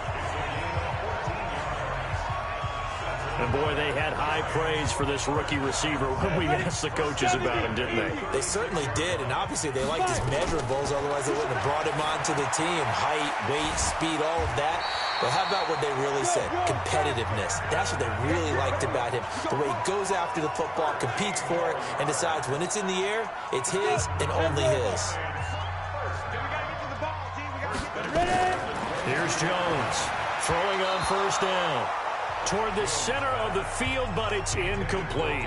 And boy, they had high praise for this rookie receiver when we asked the coaches about him, didn't they? They certainly did, and obviously they liked his measurables, otherwise they wouldn't have brought him onto the team. Height, weight, speed, all of that. But how about what they really said? Competitiveness. That's what they really liked about him. The way he goes after the football, competes for it, and decides when it's in the air, it's his and only his. Here's Jones throwing on first down. Toward the center of the field, but it's incomplete.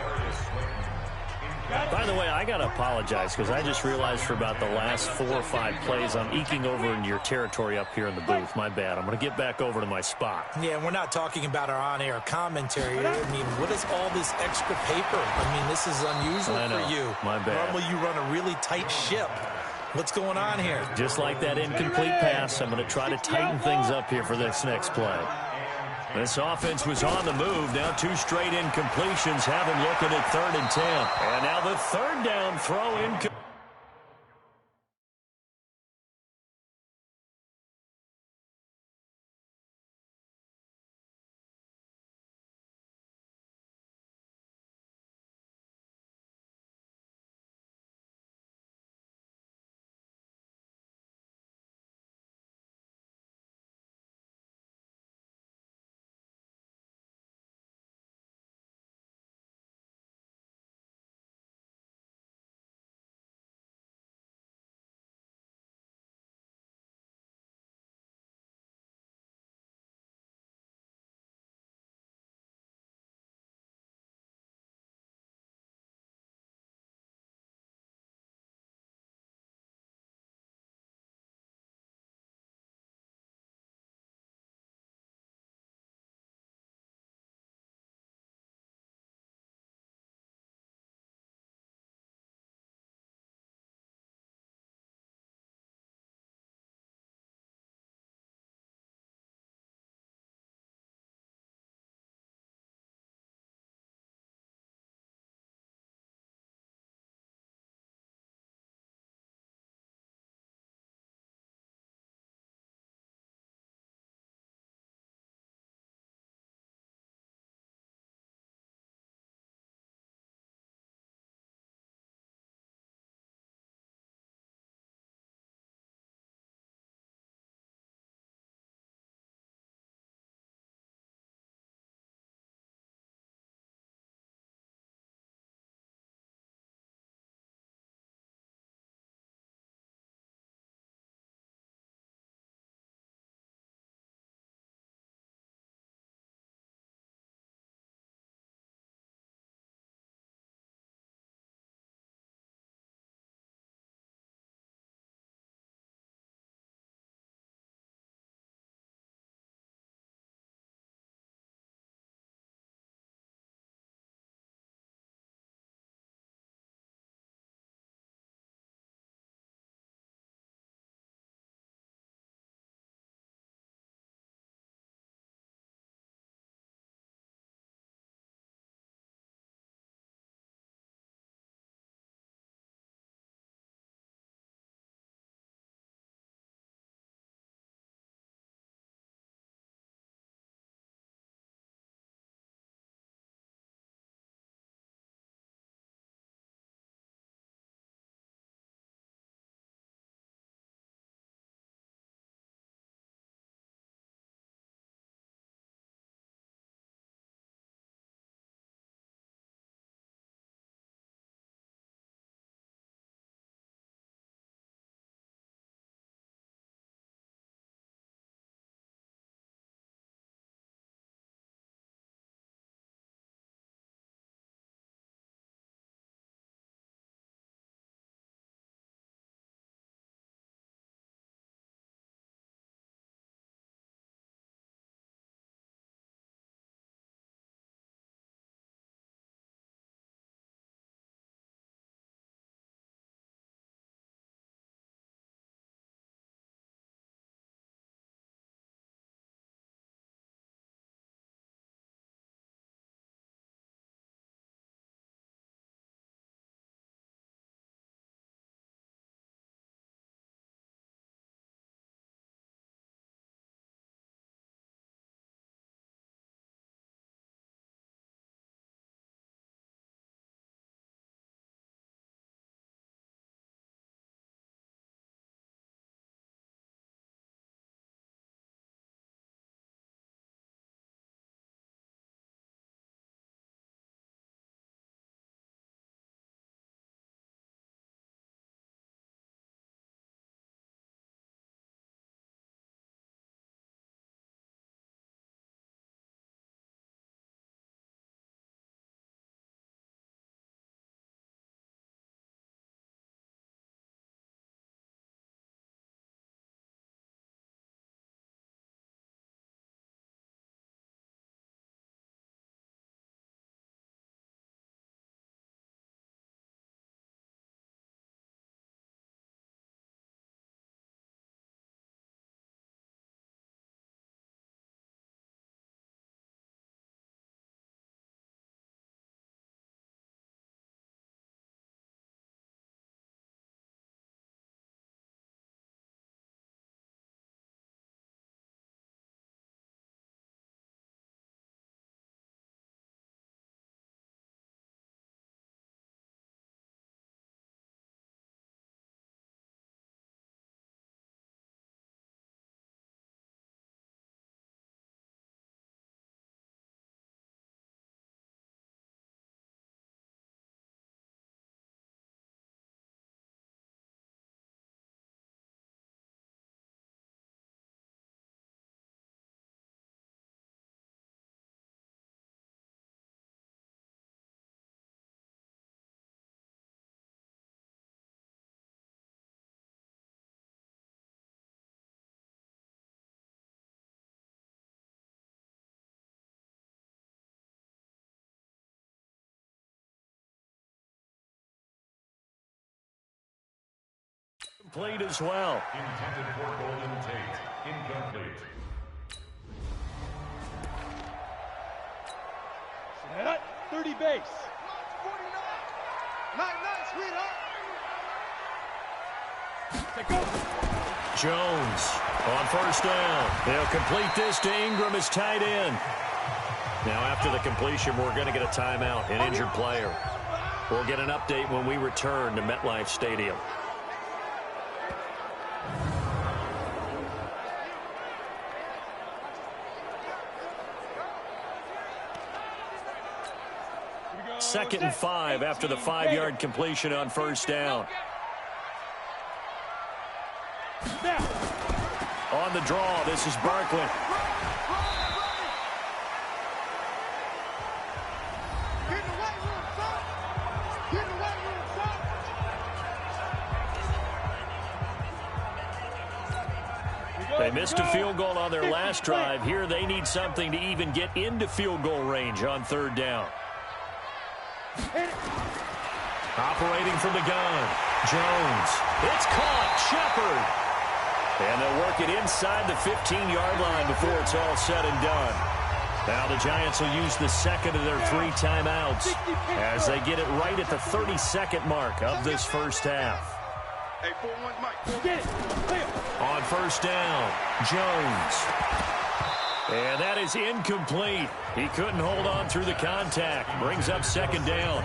By the way, I got to apologize because I just realized for about the last 4 or 5 plays, I'm eking over into your territory up here in the booth. My bad. I'm going to get back over to my spot. Yeah, we're not talking about our on-air commentary. I mean, what is all this extra paper? I mean, this is unusual for you. My bad. Normally you run a really tight ship. What's going on here? Just like that incomplete pass, I'm going to try to tighten things up here for this next play. This offense was on the move. Now 2 straight incompletions have them looking at 3rd and 10. And now the 3rd down throw incomplete. Complete as well. Intended for Golden Tate. Incomplete. Set. 30 base. 49. Night, sweetheart. Jones on first down. They'll complete this to Ingram as tight end. Now after the completion, we're going to get a timeout, an injured player. We'll get an update when we return to MetLife Stadium. Second and 5 after the 5-yard completion on first down. On the draw, this is Barkley. They missed a field goal on their last drive. Here they need something to even get into field goal range on third down. Operating from the gun, Jones. It's caught, Shepard. And they'll work it inside the 15-yard line before it's all said and done. Now the Giants will use the second of their 3 timeouts as they get it right at the 32nd mark of this first half. Hey, 4-1, Mike. Get it. On first down, Jones. And that is incomplete. He couldn't hold on through the contact. Brings up second down.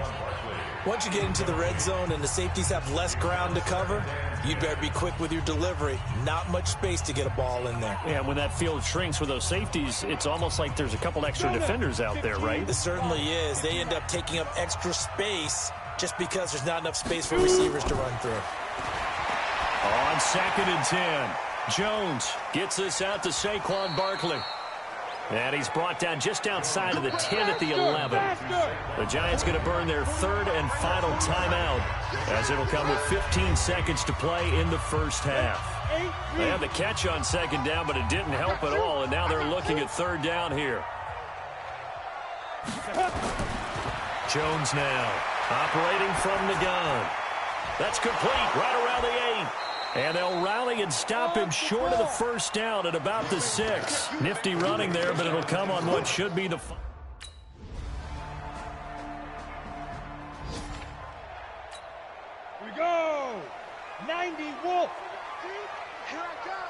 Once you get into the red zone and the safeties have less ground to cover, you better be quick with your delivery. Not much space to get a ball in there. Yeah, when that field shrinks with those safeties, it's almost like there's a couple extra defenders out there, right? It certainly is. They end up taking up extra space just because there's not enough space for receivers to run through. On second and 10, Jones gets this out to Saquon Barkley. And he's brought down just outside of the 10 at the 11. The Giants going to burn their third and final timeout as it'll come with 15 seconds to play in the first half. They had the catch on second down, but it didn't help at all, and now they're looking at third down here. Jones now operating from the gun. That's complete right around the 8. And they'll rally and stop him short of the first down at about the 6. Nifty running there, but it'll come on what should be the... Here we go. 90 Wolf. Here I come.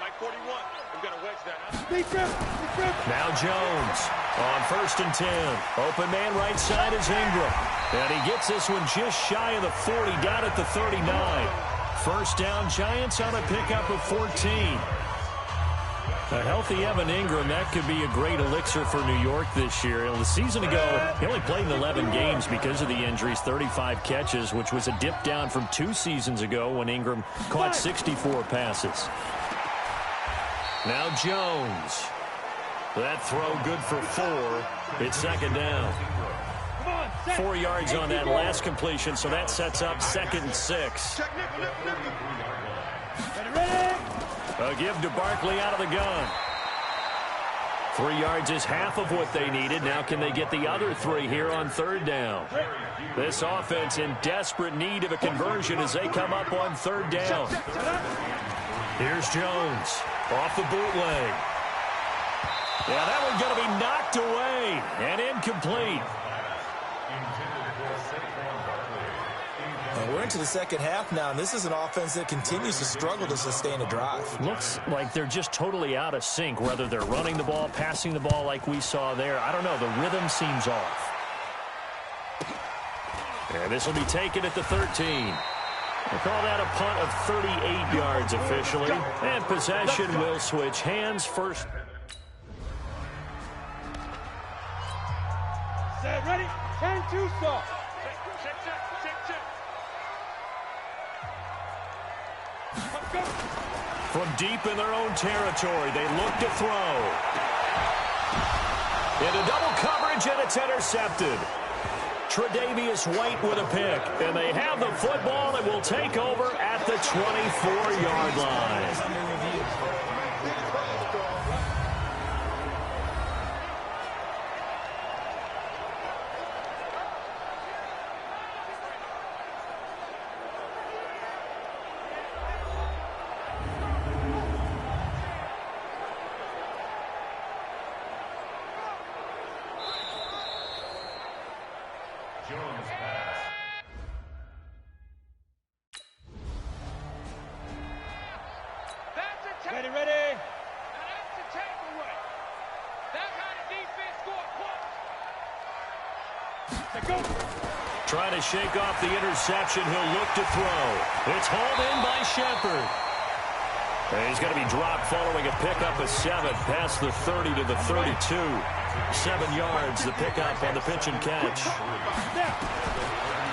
Mike 41. We've got to wedge that, huh? Now Jones on first and 10. Open man right side is Ingram. And he gets this one just shy of the 40, down at the 39. First down, Giants on a pickup of 14. A healthy Evan Ingram, that could be a great elixir for New York this year. The season ago, he only played in 11 games because of the injuries, 35 catches, which was a dip down from 2 seasons ago when Ingram caught 64 passes. Now Jones. That throw good for 4. It's second down. 4 yards on that last completion, so that sets up second and 6. A give to Barkley out of the gun. 3 yards is half of what they needed. Now can they get the other 3 here on third down? This offense in desperate need of a conversion as they come up on third down. Here's Jones off the bootleg. Yeah, that one's going to be knocked away and incomplete. We're into the second half now, and this is an offense that continues to struggle to sustain a drive. Looks like they're just totally out of sync, whether they're running the ball, passing the ball like we saw there. I don't know. The rhythm seems off. And this will be taken at the 13. They call that a punt of 38 yards officially. And possession will switch hands first. Set, ready, 10-2 stop. From deep in their own territory, they look to throw. Into double coverage, and it's intercepted. Tre'Davious White with a pick, and they have the football that will take over at the 24-yard line. Trying to shake off the interception. He'll look to throw. It's hauled in by Shepard. And he's going to be dropped following a pickup of 7 past the 30 to the 32. 7 yards, the pickup on the pitch and catch.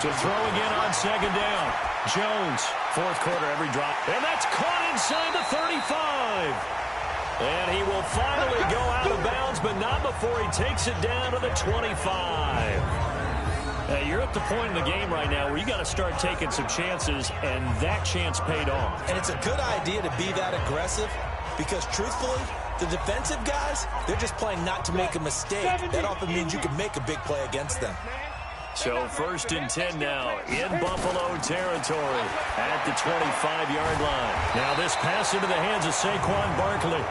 To throw again on second down. Jones, fourth quarter, every drop. And that's caught inside the 35. And he will finally go out of bounds, but not before he takes it down to the 25. You're at the point in the game right now where you got to start taking some chances, and that chance paid off. And it's a good idea to be that aggressive because, truthfully, the defensive guys, they're just playing not to make a mistake. That often means you can make a big play against them. So 1st and 10 now in Buffalo territory at the 25-yard line. Now this pass into the hands of Saquon Barkley.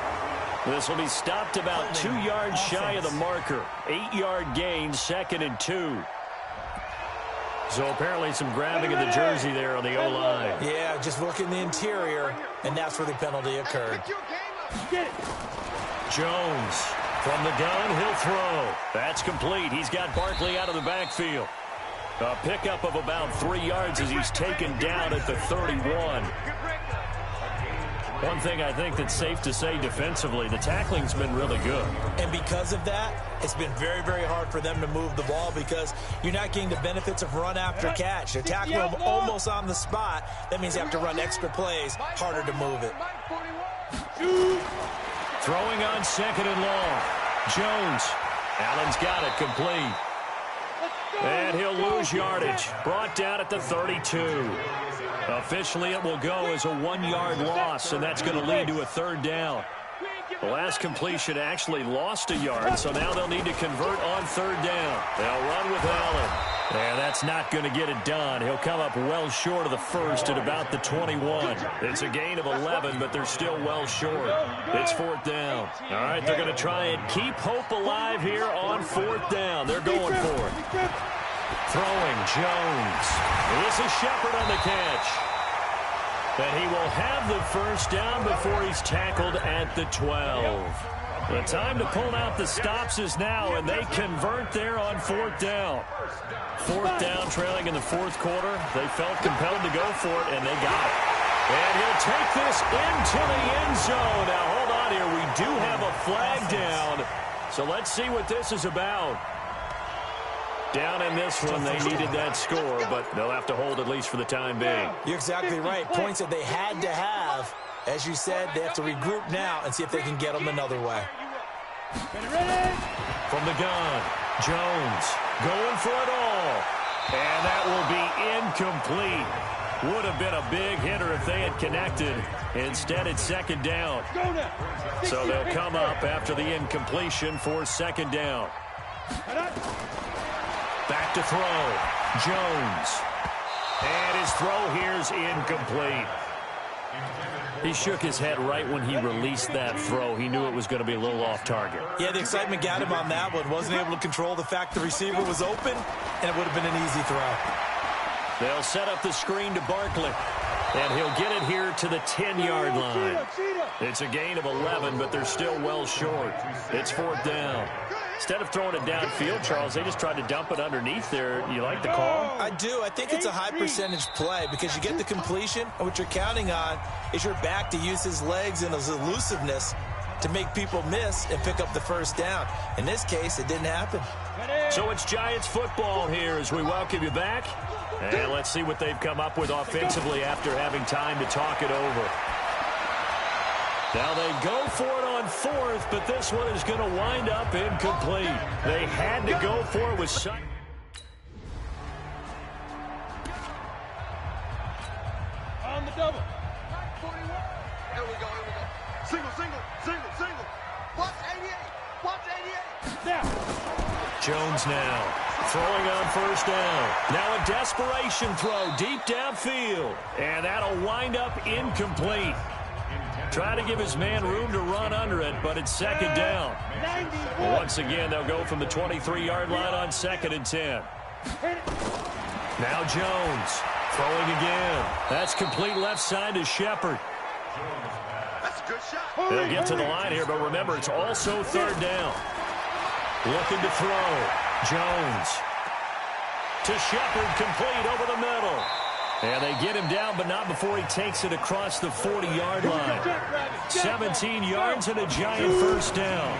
This will be stopped about 2 yards shy of the marker. 8-yard gain, 2nd and 2. So apparently some grabbing of the jersey there on the O-line. Yeah, just working the interior, and that's where the penalty occurred. Jones from the gun, he'll throw. That's complete. He's got Barkley out of the backfield. A pickup of about 3 yards as he's taken down at the 31. One thing I think that's safe to say defensively, the tackling's been really good. And because of that, it's been very, very hard for them to move the ball because you're not getting the benefits of run after catch. They're tackling them almost on the spot. That means you have to run extra plays, harder to move it. Throwing on 2nd and long. Jones. Allen's got it complete. And he'll lose yardage. Brought down at the 32. Officially, it will go as a 1-yard loss, and that's going to lead to a 3rd down. The last completion actually lost a yard, so now they'll need to convert on 3rd down. They'll run with Allen. And that's not going to get it done. He'll come up well short of the first at about the 21. It's a gain of 11, but they're still well short. It's 4th down. All right, they're going to try and keep hope alive here on 4th down. They're going for it. Throwing Jones. This is Shepard on the catch. And he will have the 1st down before he's tackled at the 12. The time to pull out the stops is now, and they convert there on 4th down. 4th down, trailing in the 4th quarter. They felt compelled to go for it, and they got it. And he'll take this into the end zone. Now, hold on here. We do have a flag down. So let's see what this is about. Down in this one, they needed that score, but they'll have to hold at least for the time being. You're exactly right. Points that they had to have. As you said, they have to regroup now and see if they can get them another way. From the gun, Jones going for it all. And that will be incomplete. Would have been a big hitter if they had connected. Instead, it's 2nd down. So they'll come up after the incompletion for 2nd down. Back to throw. Jones. And his throw here's incomplete. He shook his head right when he released that throw. He knew it was going to be a little off target. Yeah, the excitement got him on that one. Wasn't able to control the fact the receiver was open, and it would have been an easy throw. They'll set up the screen to Barkley. And he'll get it here to the 10-yard line. It's a gain of 11, but they're still well short. It's 4th down. Instead of throwing it downfield, Charles, they just tried to dump it underneath there. You like the call? I do. I think it's a high percentage play because you get the completion, and what you're counting on is your back to use his legs and his elusiveness to make people miss and pick up the 1st down. In this case, it didn't happen. So it's Giants football here as we welcome you back. And let's see what they've come up with offensively after having time to talk it over. Now they go for it on 4th, but this one is going to wind up incomplete. They had to go for it with some. On the double. Here we go. Single. Watch 88. Now. Jones now throwing on 1st down. Now a desperation throw deep downfield. And that'll wind up incomplete. Try to give his man room to run under it, but it's 2nd down. Once again, they'll go from the 23-yard line on 2nd and 10. Now Jones throwing again. That's complete left side to Shepard. That's a good shot. They'll get to the line here, but remember, it's also 3rd down. Looking to throw. Jones. To Shepard, complete over the middle. And they get him down, but not before he takes it across the 40-yard line. 17 yards and a giant first down.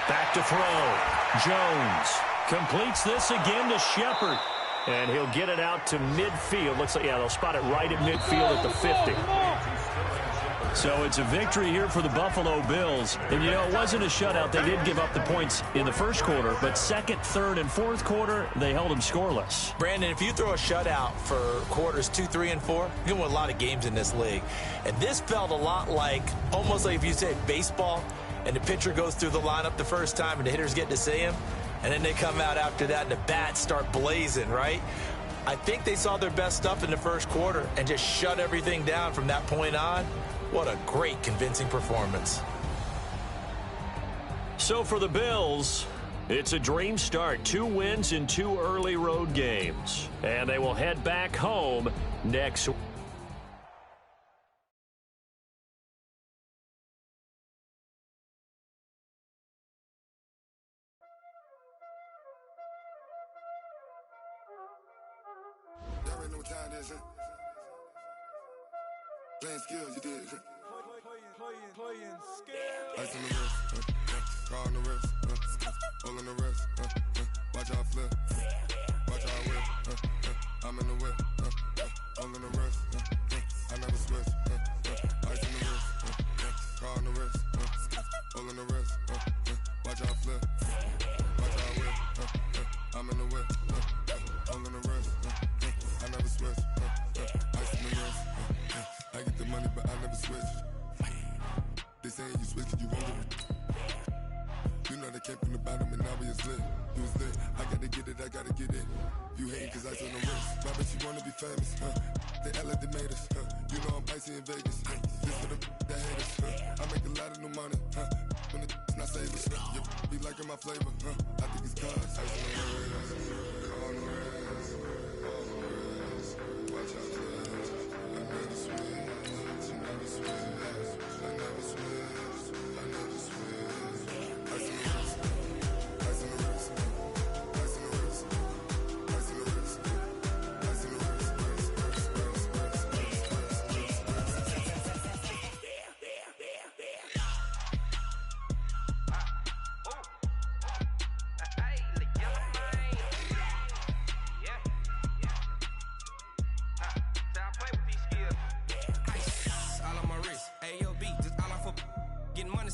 Back to throw. Jones completes this again to Shepard. And he'll get it out to midfield. Looks like, yeah, they'll spot it right at midfield at the 50. So it's a victory here for the Buffalo Bills. And, you know, it wasn't a shutout. They did give up the points in the first quarter, but second, third, and fourth quarter, they held them scoreless. Brandon, if you throw a shutout for quarters 2, 3, and 4, you can win a lot of games in this league. And this felt a lot like, almost like if you said baseball, and the pitcher goes through the lineup the first time, and the hitters get to see him, and then they come out after that, and the bats start blazing, right? I think they saw their best stuff in the first quarter and just shut everything down from that point on. What a great, convincing performance. So for the Bills, it's a dream start. 2 wins in 2 early road games. And they will head back home next week. Y'all know what time it is, huh? Playing skills, you did. Playing skills. Ice on the wrist, car on the wrist, hole in the wrist, watch out flip, watch out whip, I'm in the whip, hole in the wrist, I never switch, ice on the wrist, car on the wrist, hole in the wrist, watch out flip, watch out whip, I'm in the whip, hole in the wrist, I never switch, ice on the wrist, I get the money but I never switch. They saying you switch, you won't get it. You know they came from the bottom and now we is lit. You was lit, I gotta get it, I gotta get it. You hating cause I on the wrist. My bitch, you wanna be famous, They Ella they made us, You know I'm icy in Vegas, This for the that hate us, I make a lot of new money, When the not save us, You be liking my flavor, I think it's cause ice on the wrist, on the wrist, on the wrist. Watch out, please. I never switch, I never switch. I never switch, I never switch. Ice in the wrist, ice in the wrist, ice in the wrist, ice in the wrist, ice in the wrist,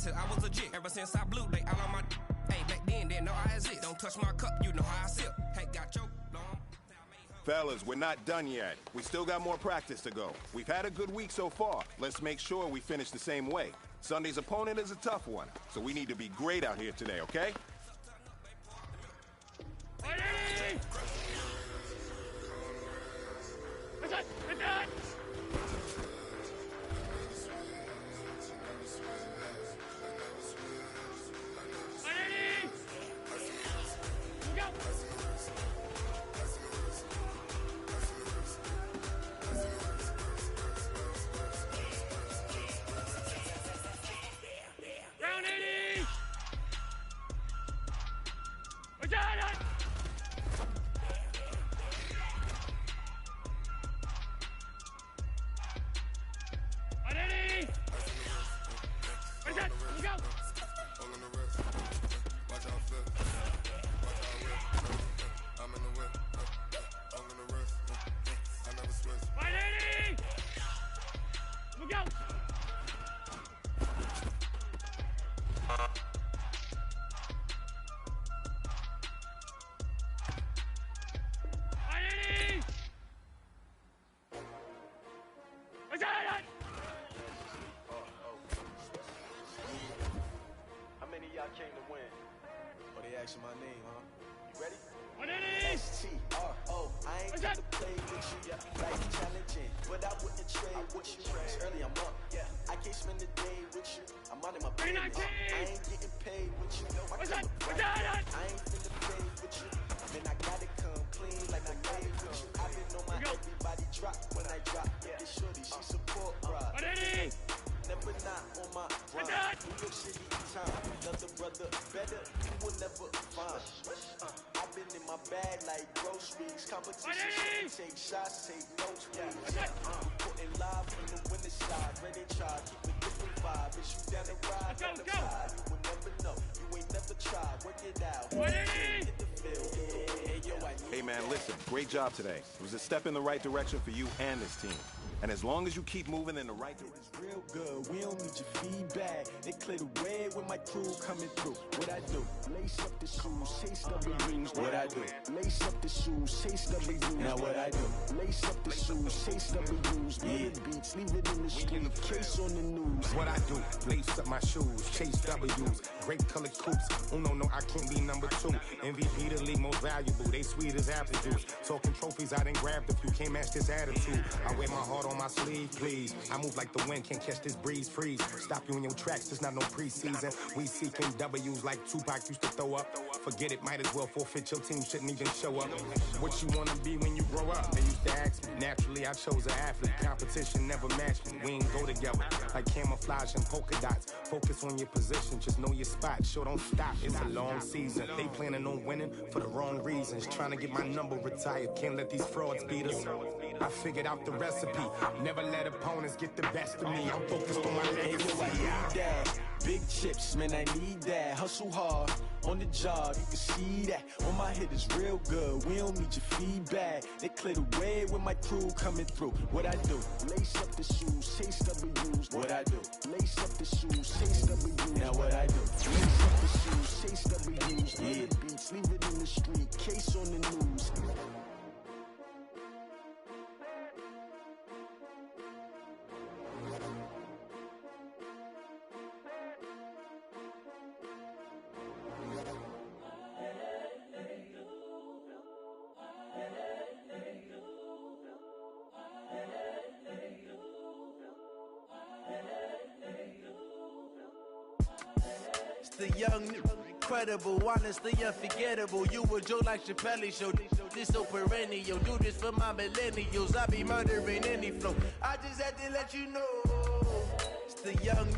I was legit ever since I blew they all on my hey back then didn't know I exist. Don't touch my cup, you know how I sip. Hey, got your Fellas, we're not done yet. We still got more practice to go. We've had a good week so far. Let's make sure we finish the same way. Sunday's opponent is a tough one, so we need to be great out here today, okay? Came to win. Oh, they asking my name, huh? You ready? S-T-R-O. I ain't got to play with you. Life challenging, but I wouldn't trade with you. It's early, I'm up. I can't spend the day with you. I'm out of my business. I ain't getting paid with you. I ain't finna play with you. Man, I gotta come clean like I made with you. I've been on my everybody drop when I drop. This shorty, she support Rob. Never not on my rhyme. New York City time. Another brother better, you will never find. I've been in my bag like groceries. Competition, take shots, take notes, please. Putting live from the winning side. Ready to try, keep a different vibe. If you down the ride, down the side, you will never know. You ain't never tried, work it out. Hit the field. Hey man, listen, great job today. It was a step in the right direction for you and this team. And as long as you keep moving in the right direction. It's real good, we don't need your feedback. They clear the way with my crew coming through. What I do? Lace up the shoes, chase W's. What I do? Lace up the shoes, chase W's. Now what I do? Lace up the shoes, chase W's. Yeah, beats, leave it in the street, case on the news. What I do? Lace up my shoes, chase W's. Grape colored coops. Uno, no, I can't be number 2. MVP the league most valuable. They sweet as apple juice. Talking trophies, I didn't grab the few. Can't match this attitude. I wear my heart on my sleeve, please. I move like the wind, can't catch this breeze, freeze. Stop you in your tracks, there's not no preseason. We seeking W's like Tupac used to throw up. Forget it, might as well forfeit, your team shouldn't even show up. What you wanna be when you grow up? They used to ask me. Naturally, I chose an athlete. Competition never matched me. We ain't go together like camouflage and polka dots. Focus on your position, just know your spot. Sure, don't stop, it's a long season. They planning on winning for the wrong reasons. Trying to get my number retired, can't let these frauds beat us. I figured out the recipe. Never let opponents get the best of me. I'm focused on my legacy. I need that. Big chips, man, I need that. Hustle hard on the job, you can see that. On my hit is real good, we don't need your feedback. They clear the way with my crew coming through. What I do? Lace up the shoes, chase W's. What I do? Lace up the shoes, chase W's. Now what I do? Lace up the shoes, chase W's. Yeah, beats, leave it in the street, case on the news. The young, incredible, honestly unforgettable. You a joke like Chappelle show. This so perennial. Do this for my millennials. I be murdering any flow. I just had to let you know. It's the young,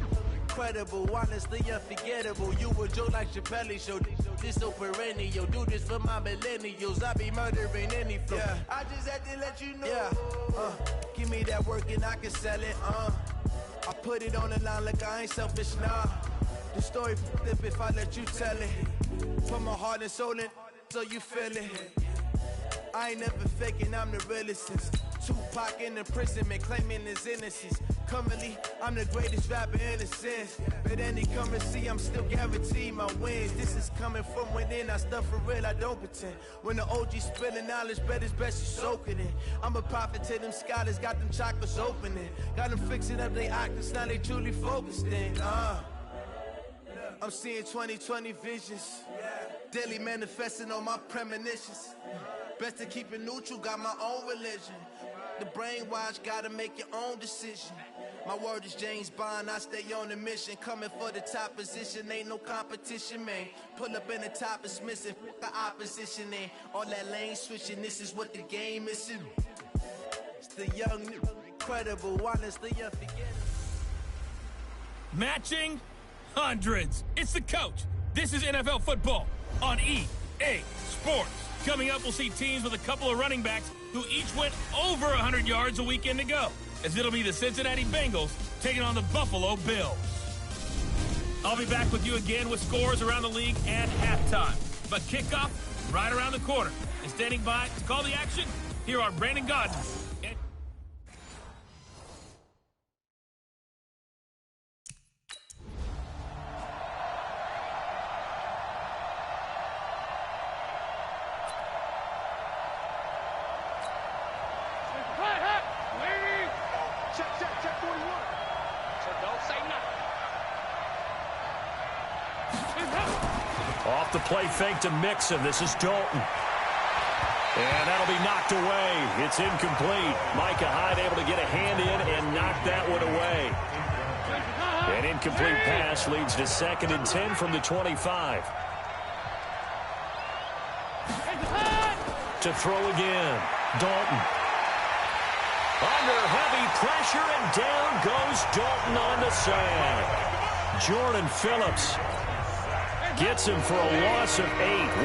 incredible, honestly unforgettable. You a joke like Chappelle show. This so perennial. Do this for my millennials. I be murdering any flow. Yeah. I just had to let you know. Yeah. Give me that work and I can sell it. I put it on the line like I ain't selfish, nah. The story flip if I let you tell it. Put my heart and soul in so you feel it. I ain't never faking, I'm the realest since Tupac in imprisonment, claiming his innocence. Currently, I'm the greatest rapper in a sense. But any come and see, I'm still guaranteed my wins. This is coming from within, I stuff for real, I don't pretend. When the OG spilling knowledge, bet it's best you soak it in. I'm a prophet to them scholars, got them chakras opening. Got them fixing up their octaves, now they truly focused in. I'm seeing 2020 visions. Daily manifesting on my premonitions. Best to keep it neutral, got my own religion. The brainwash, gotta make your own decision. My word is James Bond, I stay on a mission. Coming for the top position, ain't no competition, man. Pull up in the top is missing, the opposition ain't. All that lane switching, this is what the game is. It's the young, incredible, honestly unforgettable. Matching hundreds. It's the coach. This is NFL football on EA Sports. Coming up, we'll see teams with a couple of running backs who each went over 100 yards a weekend ago, as it'll be the Cincinnati Bengals taking on the Buffalo Bills. I'll be back with you again with scores around the league at halftime. But kickoff right around the corner. And standing by to call the action, here are Brandon Godden. Off the play fake to Mixon. This is Dalton. And that'll be knocked away. It's incomplete. Micah Hyde able to get a hand in and knock that one away. An incomplete pass leads to 2nd and 10 from the 25. To throw again. Dalton. Under heavy pressure, and down goes Dalton on the sack. Jordan Phillips Gets him for a loss of 8.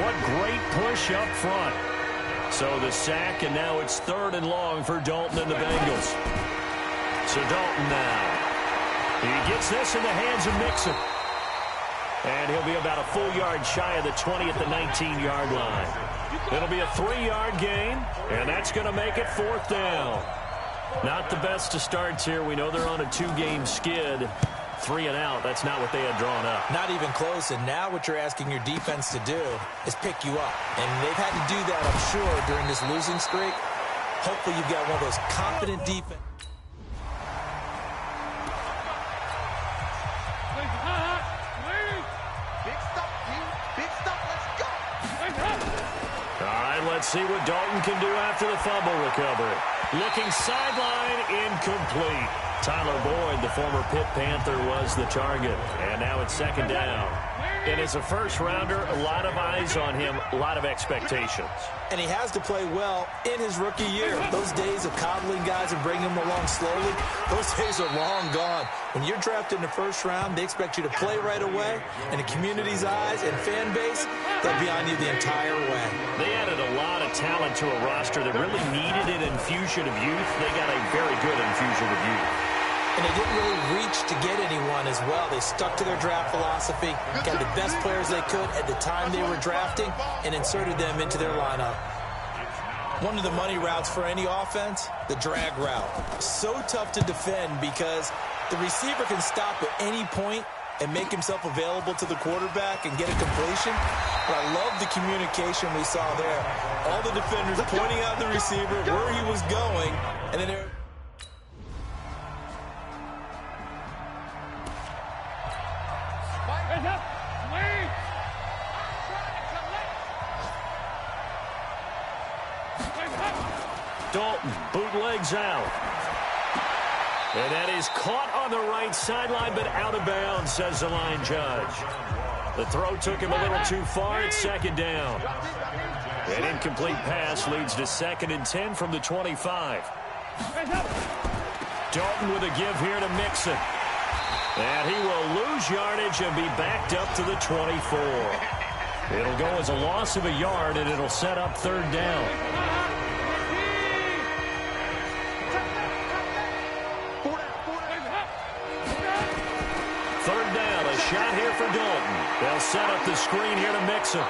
What great push up front. So the sack, and now it's 3rd and long for Dalton and the Bengals. So Dalton now. He gets this in the hands of Mixon. And he'll be about a full yard shy of the 20 at the 19-yard line. It'll be a 3-yard gain, and that's going to make it 4th down. Not the best of starts here. We know they're on a 2-game skid. 3 and out. That's not what they had drawn up. Not even close, and now what you're asking your defense to do is pick you up. And they've had to do that, I'm sure, during this losing streak. Hopefully you've got one of those confident defense. Let's see what Dalton can do after the fumble recovery. Looking sideline, incomplete. Tyler Boyd, the former Pitt Panther, was the target. And now it's 2nd down. And as a first-rounder, a lot of eyes on him, a lot of expectations. And he has to play well in his rookie year. Those days of coddling guys and bringing them along slowly, those days are long gone. When you're drafted in the 1st round, they expect you to play right away. And the community's eyes and fan base, they'll be on you the entire way. They added a lot of talent to a roster that really needed an infusion of youth. They got a very good infusion of youth. And they didn't really reach to get anyone as well. They stuck to their draft philosophy, got the best players they could at the time they were drafting, and inserted them into their lineup. One of the money routes for any offense, the drag route. So tough to defend because the receiver can stop at any point and make himself available to the quarterback and get a completion. But I love the communication we saw there. All the defenders pointing out the receiver, where he was going, and then they're... Dalton bootlegs out. And that is caught on the right sideline, but out of bounds, says the line judge. The throw took him a little too far. It's 2nd down. An incomplete pass leads to 2nd and 10 from the 25. Dalton with a give here to Mixon. And he will lose yardage and be backed up to the 24. It'll go as a loss of a yard, and it'll set up 3rd down. 3rd down, a shot here for Dalton. They'll set up the screen here to Mixon.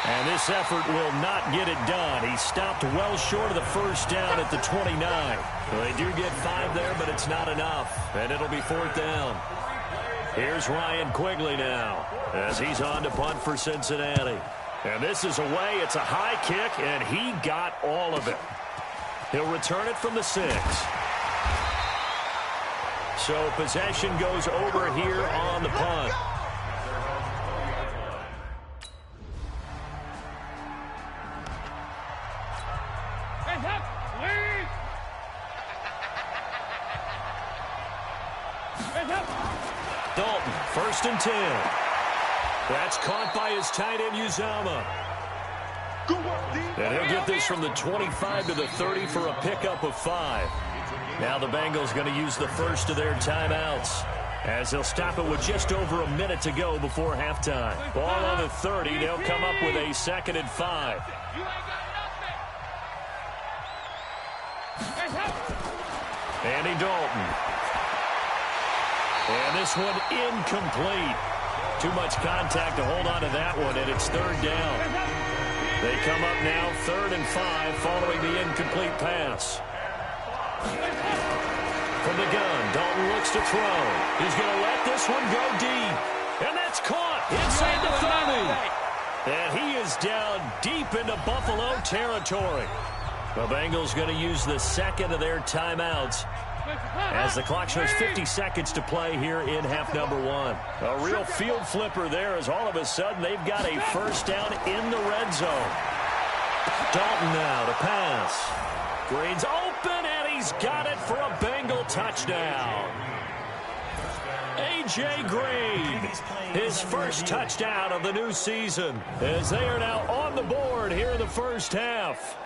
And this effort will not get it done. He stopped well short of the 1st down at the 29. Well, they do get 5 there, but it's not enough. And it'll be 4th down. Here's Ryan Quigley now as he's on to punt for Cincinnati. And this is away. It's a high kick, and he got all of it. He'll return it from the 6. So possession goes over here on the punt. Dalton, 1st and 10. That's caught by his tight end, Uzama. And he'll get this from the 25 to the 30 for a pickup of 5. Now the Bengals going to use the first of their timeouts as they'll stop it with just over a minute to go before halftime. Ball on the 30. They'll come up with a 2nd and 5. Andy Dalton. And this one incomplete. Too much contact to hold on to that one, and it's 3rd down. They come up now 3rd and 5 following the incomplete pass. From the gun, Dalton looks to throw. He's going to let this one go deep. And that's caught inside the 30. And he is down deep into Buffalo territory. The Bengals going to use the 2nd of their timeouts as the clock shows 50 seconds to play here in half number 1. A real field flipper there as all of a sudden they've got a 1st down in the red zone. Dalton now to pass. Green's open, and he's got it for a Bengal touchdown. A.J. Green, his first touchdown of the new season, as they are now on the board here in the 1st half.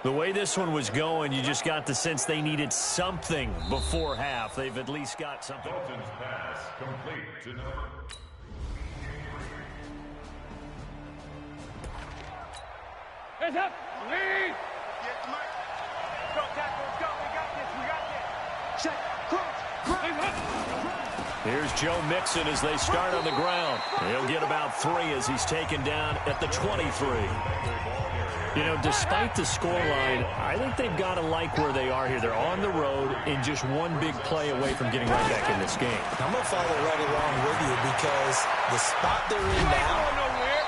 The way this one was going, you just got the sense they needed something before half. They've at least got something. Dalton's pass complete to number. Hands up. Lead. Go, tackle. Go. We got this. We got this. Check. Cross. Here's Joe Mixon as they start on the ground. He'll get about 3 as he's taken down at the 23. You know, despite the scoreline, I think they've got to like where they are here. They're on the road and just one big play away from getting right back in this game. I'm going to follow right along with you because the spot they're in now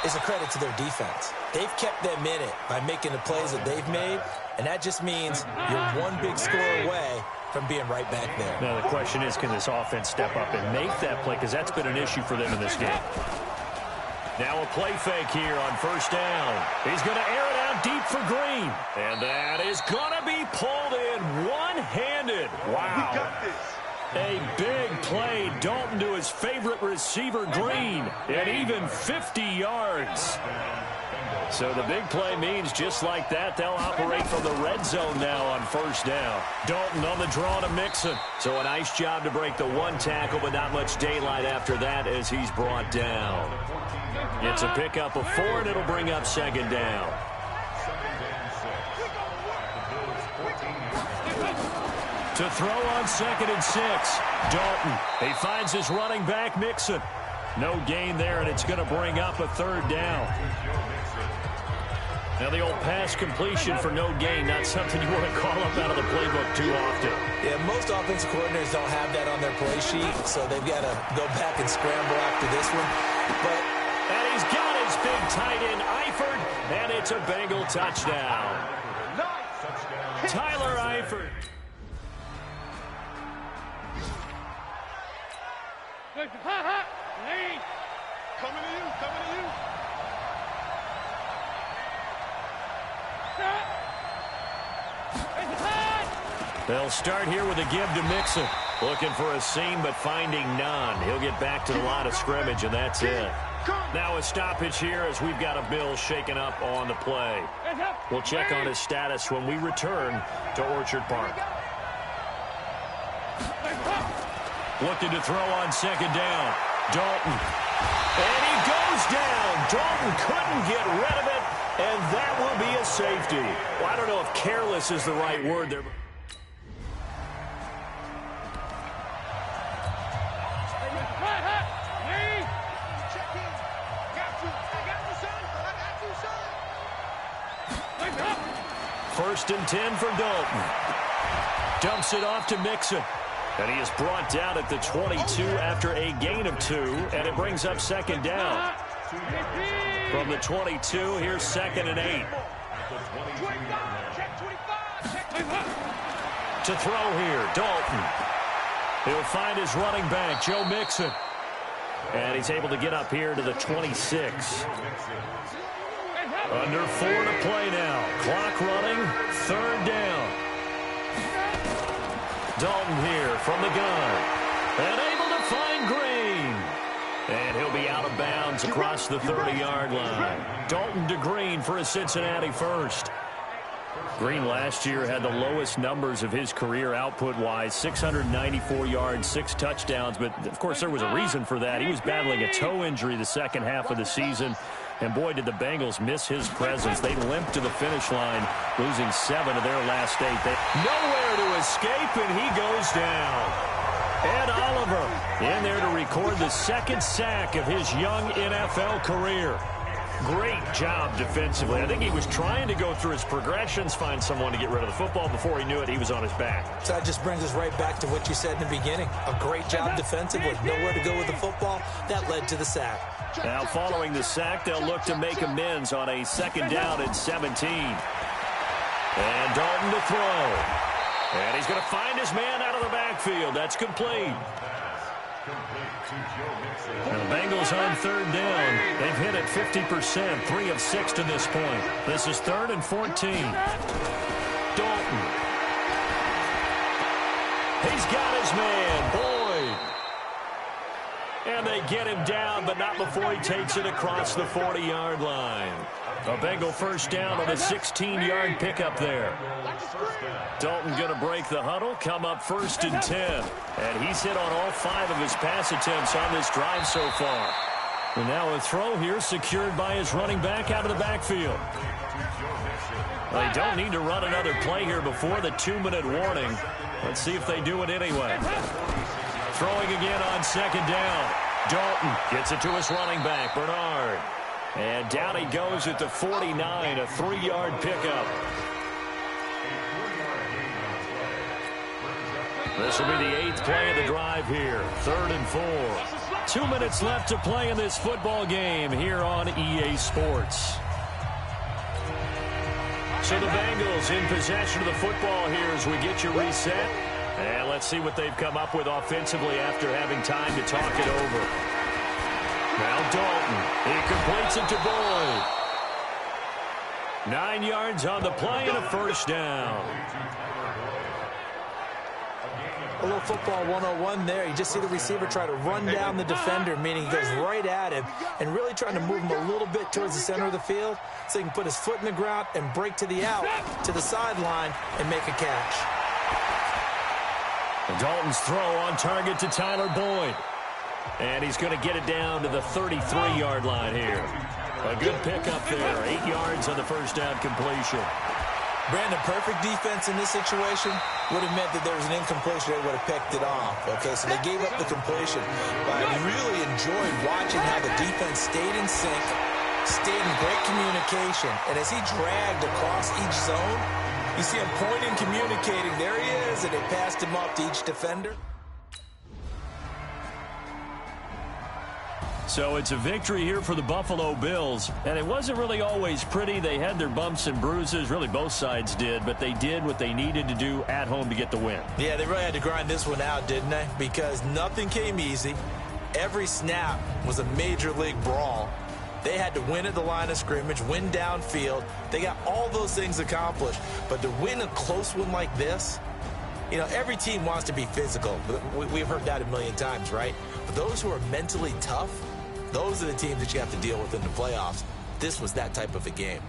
is a credit to their defense. They've kept them in it by making the plays that they've made, and that just means you're one big score away from being right back there. Now, the question is, can this offense step up and make that play? Because that's been an issue for them in this game. Now a play fake here on first down. He's going to air it out deep for Green. And that is going to be pulled in one-handed. Wow. We got this. A big play. Dalton to his favorite receiver, Green. And even 50 yards. So the big play means just like that, they'll operate from the red zone now on first down. Dalton on the draw to Mixon. So a nice job to break the one tackle, but not much daylight after that as he's brought down. It's a pickup of 4, and it'll bring up second down. To throw on 2nd and 6. Dalton. He finds his running back, Mixon. No gain there, and it's going to bring up a 3rd down. Now the old pass completion for no gain, not something you want to call up out of the playbook too often. Yeah, most offensive coordinators don't have that on their play sheet, so they've got to go back and scramble after this one. And he's got his big tight end, Eifert, and it's a Bengal touchdown. Tyler Eifert. Coming to you, coming to you. They'll start here with a give to Mixon. Looking for a seam, but finding none. He'll get back to the line of scrimmage, and that's it. Now a stoppage here as we've got a Bill shaken up on the play. We'll check on his status when we return to Orchard Park. Looking to throw on 2nd down. Dalton. And he goes down. Dalton couldn't get rid of it, and that will be a safety. Well, I don't know if careless is the right word there. First and 10 for Dalton. Dumps it off to Mixon. And he is brought down at the 22 after a gain of 2. And it brings up 2nd down. From the 22, here's 2nd and 8. To throw here, Dalton. He'll find his running back, Joe Mixon. And he's able to get up here to the 26. Under 4 to play now. Clock running, 3rd down. Dalton here from the gun. And able to find Green. And he'll be out of bounds across the 30-yard line. Dalton to Green for a Cincinnati first. Green last year had the lowest numbers of his career output-wise, 694 yards, 6 touchdowns. But, of course, there was a reason for that. He was battling a toe injury the second half of the season. And, boy, did the Bengals miss his presence. They limped to the finish line, losing 7 of their last 8. Nowhere to escape, and he goes down. Ed Oliver in there to record the 2nd sack of his young NFL career. Great job defensively. I think he was trying to go through his progressions, find someone to get rid of the football. Before he knew it, he was on his back. So that just brings us right back to what you said in the beginning. A great job defensively, nowhere to go with the football. That led to the sack. Now following the sack, they'll look to make amends on a 2nd down and 17. And Dalton to throw. And he's going to find his man out of the backfield. That's complete. And the Bengals on 3rd down. They've hit it 50%, 3 of 6 to this point. This is 3rd and 14. Dalton. He's got his man, Boyd. And they get him down, but not before he takes it across the 40-yard line. A Bengal first down on a 16-yard pickup there. Dalton going to break the huddle, come up 1st and 10. And he's hit on all 5 of his pass attempts on this drive so far. And now a throw here secured by his running back out of the backfield. They don't need to run another play here before the 2-minute warning. Let's see if they do it anyway. Throwing again on second down. Dalton gets it to his running back, Bernard. And down he goes at the 49, a 3-yard pickup. This will be the 8th play of the drive here. 3rd and 4. 2 minutes left to play in this football game here on EA Sports. So the Bengals in possession of the football here as we get you reset. And let's see what they've come up with offensively after having time to talk it over. Now Dalton. He completes it to Boyd. 9 yards on the play and a first down. A little football 101 there. You just see the receiver try to run down the defender, meaning he goes right at him and really trying to move him a little bit towards the center of the field so he can put his foot in the ground and break to the out, to the sideline, and make a catch. And Dalton's throw on target to Tyler Boyd. And he's going to get it down to the 33-yard line here. A good pickup there. 8 yards on the first down completion. Brandon, perfect defense in this situation would have meant that there was an incompletion. They would have picked it off. Okay, so they gave up the completion. But I really enjoyed watching how the defense stayed in sync, stayed in great communication. And as he dragged across each zone, you see him pointing, communicating. There he is, and they passed him up to each defender. So it's a victory here for the Buffalo Bills, and it wasn't really always pretty. They had their bumps and bruises, really both sides did, but they did what they needed to do at home to get the win. Yeah, they really had to grind this one out, didn't they? Because nothing came easy. Every snap was a major league brawl. They had to win at the line of scrimmage, win downfield. They got all those things accomplished, but to win a close one like this, you know, every team wants to be physical. We've heard that a million times, right? But those who are mentally tough, those are the teams that you have to deal with in the playoffs. This was that type of a game.